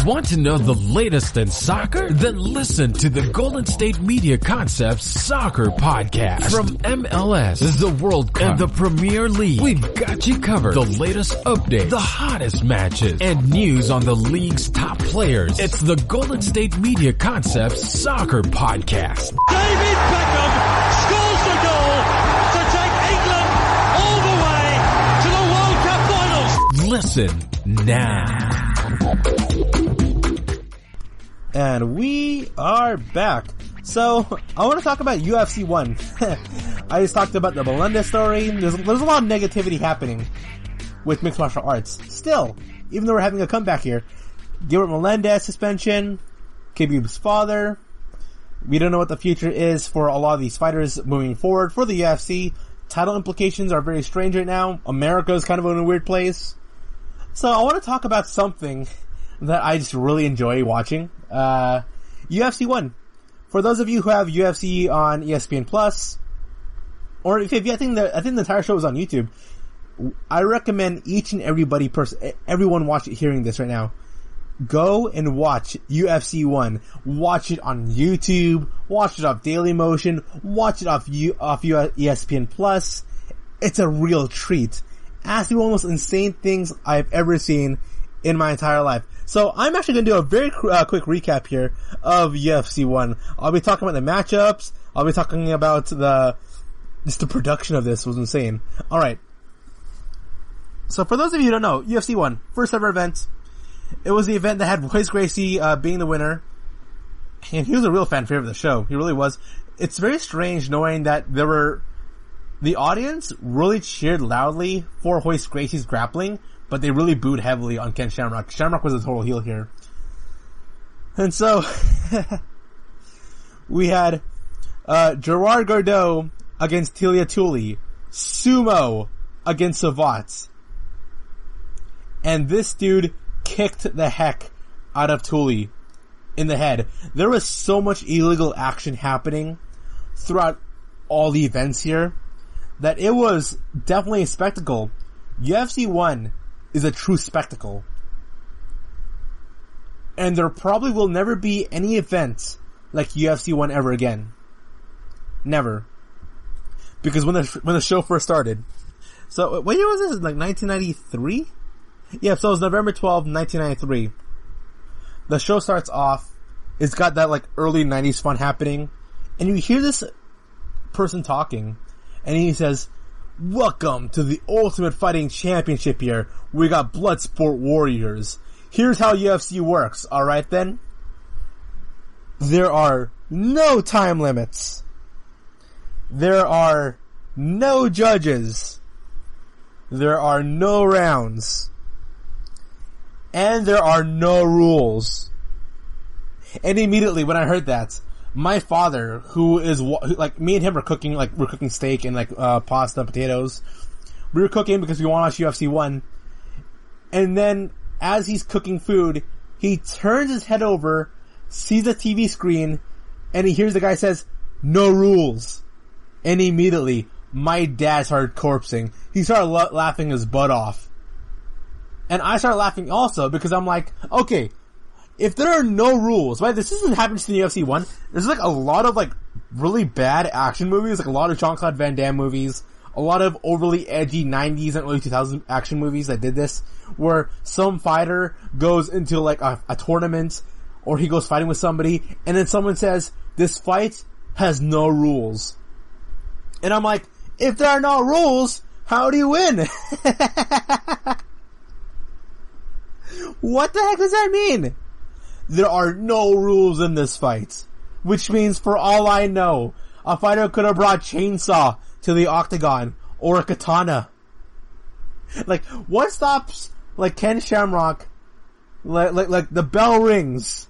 Want to know the latest in soccer? Then listen to the Golden State Media Concepts Soccer Podcast. From MLS, the World Cup, and the Premier League, we've got you covered. The latest updates, the hottest matches, and news on the league's top players. It's the Golden State Media Concepts Soccer Podcast. David Beckham scores the goal to take England all the way to the World Cup finals. Listen now. And we are back. So, I want to talk about UFC 1. I just talked about the Melendez story. There's a lot of negativity happening with mixed martial arts. Still, even though we're having a comeback here, Gilbert Melendez suspension, Khabib's father. We don't know what the future is for a lot of these fighters moving forward. For the UFC, title implications are very strange right now. America is kind of in a weird place. So, I want to talk about something that I just really enjoy watching. UFC 1. For those of you who have UFC on ESPN Plus, or if you, I think the entire show is on YouTube, I recommend each and everyone hearing this right now, go and watch UFC 1. Watch it on YouTube, watch it off Dailymotion, watch it off ESPN Plus. It's a real treat. absolutely one of the most insane things I've ever seen in my entire life. So I'm actually going to do a very quick recap here of UFC 1. I'll be talking about the matchups. I'll be talking about the production of this was insane. Alright. So for those of you who don't know, UFC 1, first ever event. It was the event that had Royce Gracie being the winner. And he was a real fan favorite of the show. He really was. It's very strange knowing that the audience really cheered loudly for Royce Gracie's grappling, but they really booed heavily on Ken Shamrock. Shamrock was a total heel here. And so, we had, Gerard Gordeau against Telia Tuli. Sumo against Savat. And this dude kicked the heck out of Tuli in the head. There was so much illegal action happening throughout all the events here that it was definitely a spectacle. UFC 1 is a true spectacle. And there probably will never be any event like UFC 1 ever again. Never. Because when the show first started. So, what year was this? Like 1993? Yeah, so it was November 12, 1993. The show starts off. It's got that like early 90s fun happening. And you hear this person talking. And he says, "Welcome to the Ultimate Fighting Championship here. We got Bloodsport Warriors. Here's how UFC works, alright then? There are no time limits. There are no judges. There are no rounds. And there are no rules." And immediately when I heard that, my father, who is, like, me and him we're cooking steak and, pasta and potatoes. We were cooking because we want to watch UFC 1. And then, as he's cooking food, he turns his head over, sees the TV screen, and he hears the guy says, "No rules." And immediately, my dad started corpsing. He started laughing his butt off. And I started laughing also, because I'm like, okay, if there are no rules, right? This isn't happening to the UFC 1. There's a lot of really bad action movies, a lot of Jean-Claude Van Damme movies, a lot of overly edgy 90s and early 2000s action movies that did this, where some fighter goes into a tournament, or he goes fighting with somebody, and then someone says, "This fight has no rules." And I'm like, if there are no rules, how do you win? What the heck does that mean? There are no rules in this fight. Which means, for all I know, a fighter could have brought chainsaw to the octagon, or a katana. What stops, Ken Shamrock, the bell rings,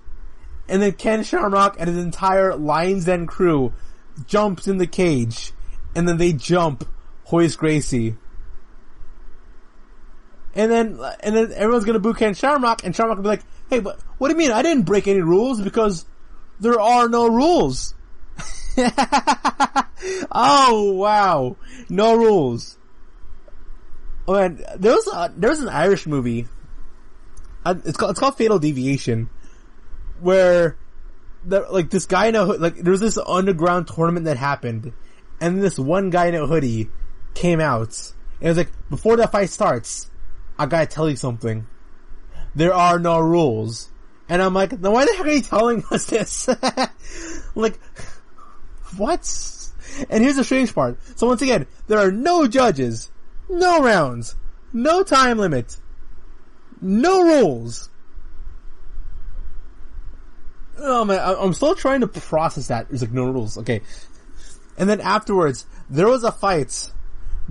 and then Ken Shamrock and his entire Lion's Den crew jumps in the cage, and then they jump Royce Gracie. And then everyone's gonna boo Ken Shamrock, and Shamrock will be like, "Hey, but what do you mean? I didn't break any rules because there are no rules." Oh, wow. No rules. Oh, man, there was an Irish movie. It's called Fatal Deviation, where this guy in a there was this underground tournament that happened, and this one guy in a hoodie came out, and it was before the fight starts, I gotta tell you something. There are no rules. And I'm like, then why the heck are you telling us this? What? And here's the strange part. So once again, there are no judges, no rounds, no time limit, no rules. Oh man, I'm still trying to process that. There's no rules. Okay. And then afterwards, there was a fight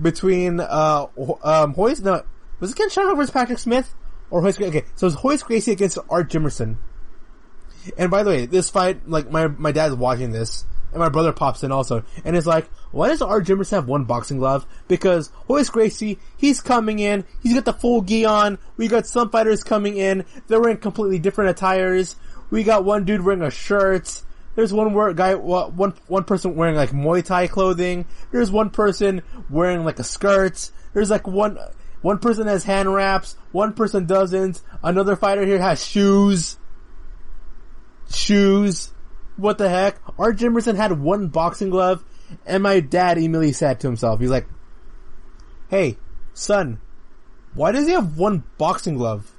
between, was it Ken Shamrock versus Patrick Smith? Or Royce Gracie? Okay, so it was Royce Gracie against Art Jimerson. And by the way, this fight, my dad's watching this, and my brother pops in also, and is like, why does Art Jimerson have one boxing glove? Because Royce Gracie, he's coming in, he's got the full gi on, we got some fighters coming in, they're wearing completely different attires, we got one dude wearing a shirt, there's one one person wearing Muay Thai clothing, there's one person wearing a skirt, there's one person has hand wraps, one person doesn't, another fighter here has shoes. What the heck? Art Jimerson had one boxing glove, and my dad immediately said to himself, he's like, "Hey, son, Why does he have one boxing glove?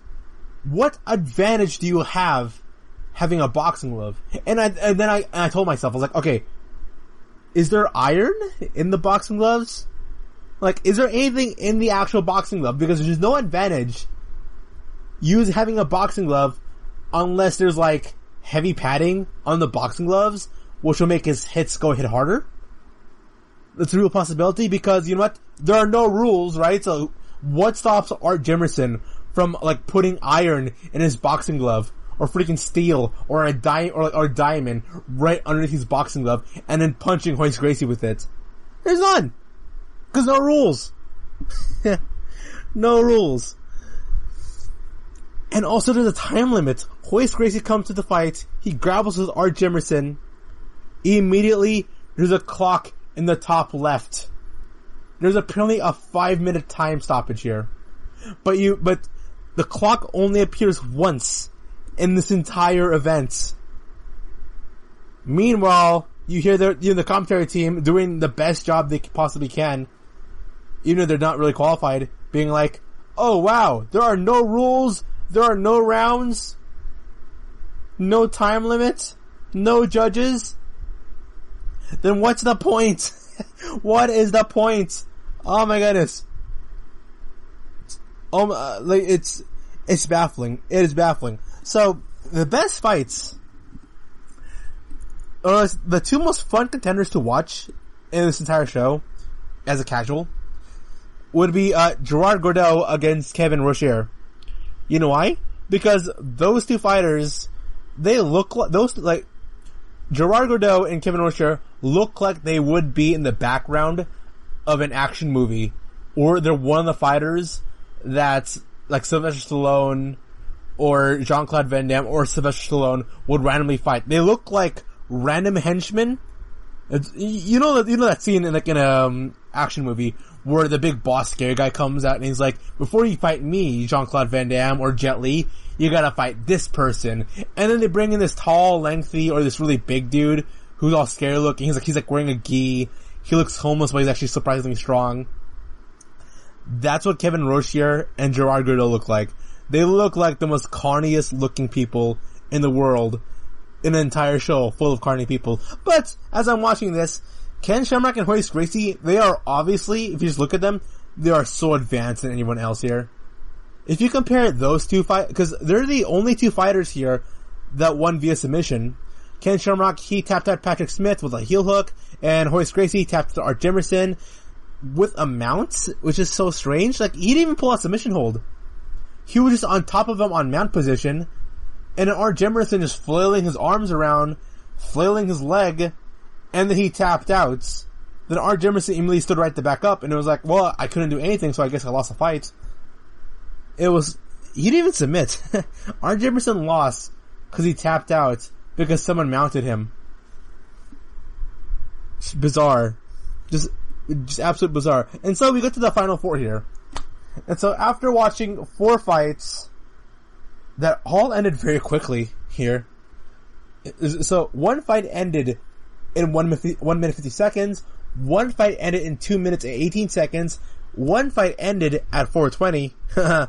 What advantage do you have having a boxing glove? And then I told myself, I was like, okay, is there iron in the boxing gloves? Like, is there anything in the actual boxing glove? Because there's no advantage having a boxing glove unless there's like heavy padding on the boxing gloves, which will make his hit harder. That's a real possibility because, you know what? There are no rules, right? So what stops Art Jimerson from like putting iron in his boxing glove, or freaking steel, or a diamond right underneath his boxing glove, and then punching Royce Gracie with it? There's none! Cause no rules! No rules. And also there's a time limit. Royce Gracie comes to the fight, he grapples with Art Jimerson, immediately there's a clock in the top left. There's apparently a 5-minute time stoppage here. But the clock only appears once in this entire event. Meanwhile, you hear the commentary team doing the best job they possibly can, even though they're not really qualified, being like, oh wow, there are no rules, there are no rounds, no time limit, no judges. Then what's the point? What is the point? Oh my goodness. It's baffling. It is baffling. So, the best fights, the two most fun contenders to watch in this entire show, as a casual, would be Gerard Gordeau against Kevin Rocher. You know why? Because those two fighters, they look like Gerard Gordeau and Kevin Rocher look like they would be in the background of an action movie, or they're one of the fighters that's like Sylvester Stallone or Jean-Claude Van Damme or Sylvester Stallone would randomly fight. They look like random henchmen. You know that scene in an action movie where the big boss scary guy comes out and he's like, before you fight me, Jean-Claude Van Damme or Jet Li, you gotta fight this person. And then they bring in this tall, lengthy, or this really big dude who's all scary looking. He's like wearing a gi. He looks homeless, but he's actually surprisingly strong. That's what Kevin Rocher and Gerard Gordeau look like. They look like the most carniest looking people in the world in an entire show full of carny people. But, as I'm watching this, Ken Shamrock and Royce Gracie, they are obviously, if you just look at them, they are so advanced than anyone else here. If you compare those two fights, because they're the only two fighters here that won via submission. Ken Shamrock, he tapped out Patrick Smith with a heel hook, and Royce Gracie tapped Art Jimerson with a mount, which is so strange. Like, he didn't even pull out submission hold. He was just on top of him on mount position, and Art Jimerson just flailing his arms around, flailing his leg, and then he tapped out. Then Art Jimerson immediately stood right to back up, and it was like, well, I couldn't do anything, so I guess I lost the fight. He didn't even submit. Art Jimerson lost because he tapped out because someone mounted him. Just bizarre. Just absolute bizarre. And so we get to the final four here. And so after watching 4 fights that all ended very quickly here. So one fight ended in 1 minute 50 seconds. One fight ended in 2 minutes and 18 seconds. One fight ended at 4:20.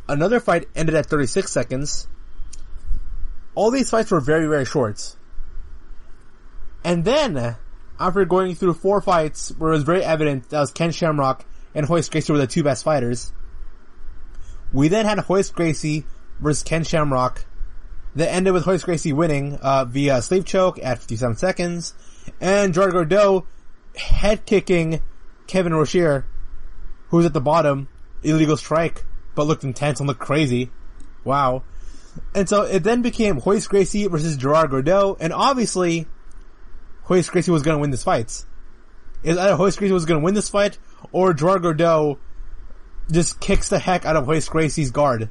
Another fight ended at 36 seconds. All these fights were very, very short. And then, after going through 4 fights where it was very evident that was Ken Shamrock and Royce Gracie were the two best fighters, we then had Royce Gracie versus Ken Shamrock that ended with Royce Gracie winning via sleeve choke at 57 seconds, and Gerard Gordeau head kicking Kevin Rocher, who was at the bottom, illegal strike, but looked intense and looked crazy. Wow. And so it then became Royce Gracie versus Gerard Gordeau, and obviously Royce Gracie was going to win this fight. Is either Royce Gracie was going to win this fight, or Gerard Gordeau just kicks the heck out of Royce Gracie's guard.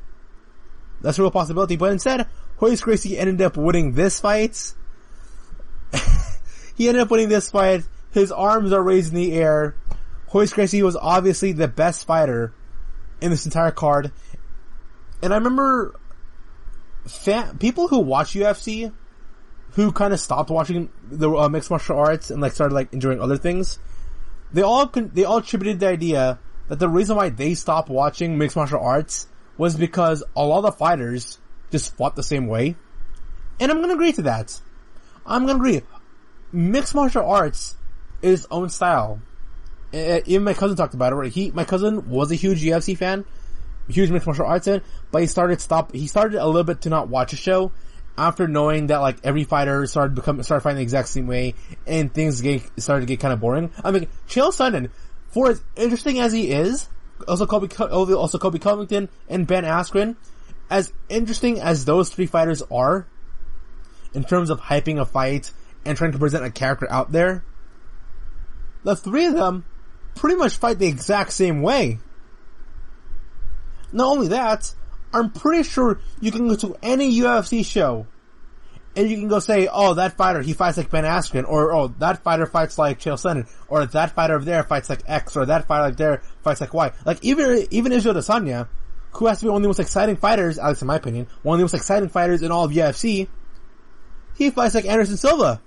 That's a real possibility, but instead, Royce Gracie ended up winning this fight. He ended up winning this fight. His arms are raised in the air. Royce Gracie was obviously the best fighter in this entire card. And I remember people who watch UFC, who kind of stopped watching the mixed martial arts and like started like enjoying other things, they all attributed the idea that the reason why they stopped watching mixed martial arts was because a lot of the fighters just fought the same way. And I'm gonna agree to that. I'm gonna agree. Mixed martial arts is its own style. Even my cousin talked about it, right? My cousin was a huge UFC fan, huge mixed martial arts fan, but he started a little bit to not watch a show after knowing that, like, every fighter started fighting the exact same way, and things started to get kind of boring. I mean, Chael Sonnen, for as interesting as he is, also Kobe Covington and Ben Askren, as interesting as those three fighters are, in terms of hyping a fight and trying to present a character out there, the three of them pretty much fight the exact same way. Not only that, I'm pretty sure you can go to any UFC show and you can go say, oh, that fighter, he fights like Ben Askren, or oh, that fighter fights like Chael Sonnen, or that fighter over there fights like X, or that fighter like there fights like Y. Like, even Israel Adesanya, who has to be one of the most exciting fighters, at least in my opinion, one of the most exciting fighters in all of UFC, he fights like Anderson Silva.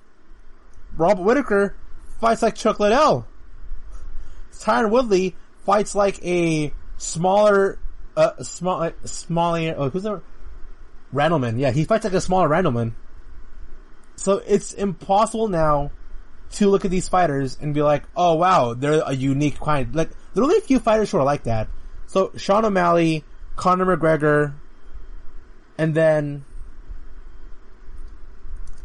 Robert Whittaker fights like Chuck Liddell. Tyron Woodley fights like a smaller, who's that? Randleman. Yeah, he fights like a smaller Randleman. So it's impossible now to look at these fighters and be like, oh wow, they're a unique kind. Like, there are only a few fighters who are like that. So, Sean O'Malley, Conor McGregor, and then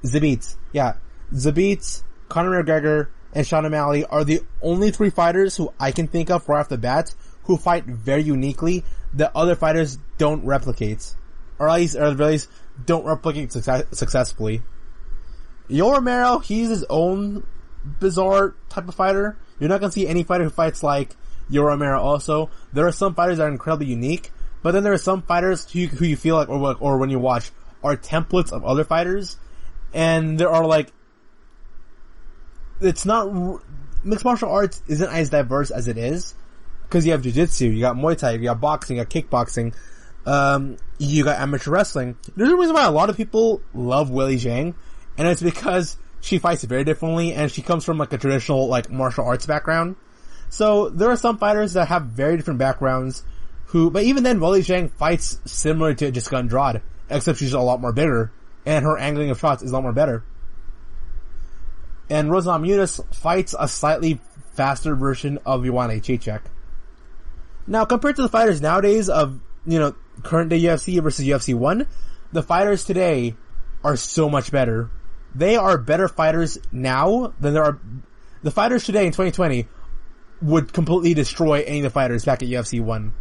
Zabit. Yeah. Zabit, Conor McGregor, and Sean O'Malley are the only three fighters who I can think of right off the bat who fight very uniquely that other fighters don't replicate. Or at least don't replicate successfully. Yoel Romero, he's his own bizarre type of fighter. You're not gonna see any fighter who fights like Yoel Romero also. There are some fighters that are incredibly unique, but then there are some fighters who you feel like, or when you watch, are templates of other fighters. And there are like, it's not, mixed martial arts isn't as diverse as it is, because you have jiu-jitsu, you got Muay Thai, you got boxing, you got kickboxing, you got amateur wrestling. There's a reason why a lot of people love Weili Zhang, and it's because she fights very differently, and she comes from like a traditional like martial arts background. So there are some fighters that have very different backgrounds but even then, Weili Zhang fights similar to Jessica Andrade, except she's a lot more bigger, and her angling of shots is a lot more better. And Rose Namajunas fights a slightly faster version of Joanna Jędrzejczyk. Now, compared to the fighters nowadays of, current day UFC versus UFC 1, the fighters today are so much better. They are better fighters now than there are. The fighters today in 2020 would completely destroy any of the fighters back at UFC 1.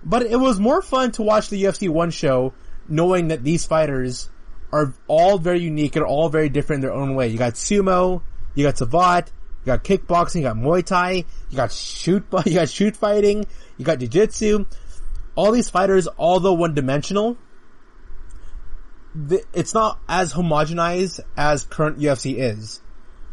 But it was more fun to watch the UFC 1 show knowing that these fighters are all very unique and all very different in their own way. You got sumo, you got savate, you got kickboxing, you got Muay Thai, you got shoot fighting, you got jiu-jitsu. All these fighters, although one-dimensional, it's not as homogenized as current UFC is.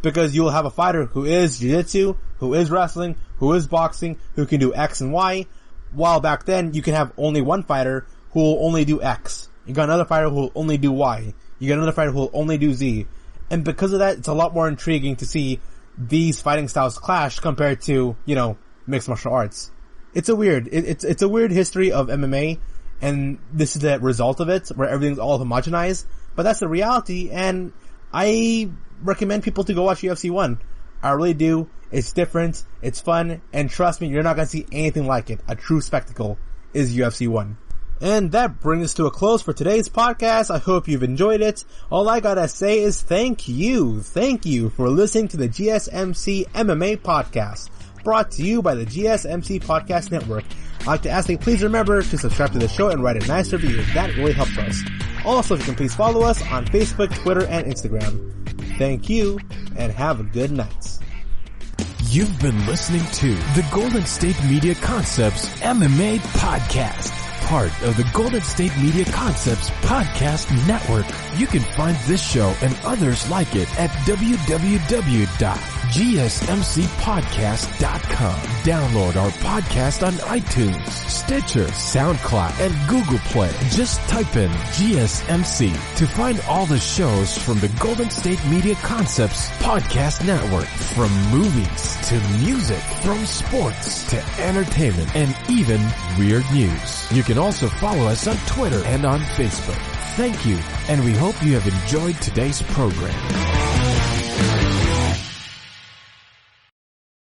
Because you'll have a fighter who is jiu-jitsu, who is wrestling, who is boxing, who can do X and Y, while back then you can have only one fighter who will only do X. You got another fighter who will only do Y. You got another fighter who will only do Z. And because of that, it's a lot more intriguing to see these fighting styles clash compared to, mixed martial arts. It's a weird history of MMA, and this is the result of it, where everything's all homogenized. But that's the reality, and I recommend people to go watch UFC 1. I really do. It's different, it's fun, and trust me, you're not gonna see anything like it. A true spectacle is UFC 1. And that brings us to a close for today's podcast. I hope you've enjoyed it. All I gotta say is thank you for listening to the GSMC MMA podcast, brought to you by the GSMC Podcast Network. I'd like to ask that you please remember to subscribe to the show and write a nice review. That really helps us. Also, if you can please follow us on Facebook, Twitter, and Instagram. Thank you, and have a good night. You've been listening to the Golden State Media Concepts MMA Podcast, part of the Golden State Media Concepts Podcast Network. You can find this show and others like it at www.goldenstatemedia.com. GSMCpodcast.com. Download our podcast on iTunes, Stitcher, SoundCloud, and Google Play. Just type in GSMC to find all the shows from the Golden State Media Concepts Podcast Network. From movies to music, from sports to entertainment, and even weird news. You can also follow us on Twitter and on Facebook. Thank you, and we hope you have enjoyed today's program.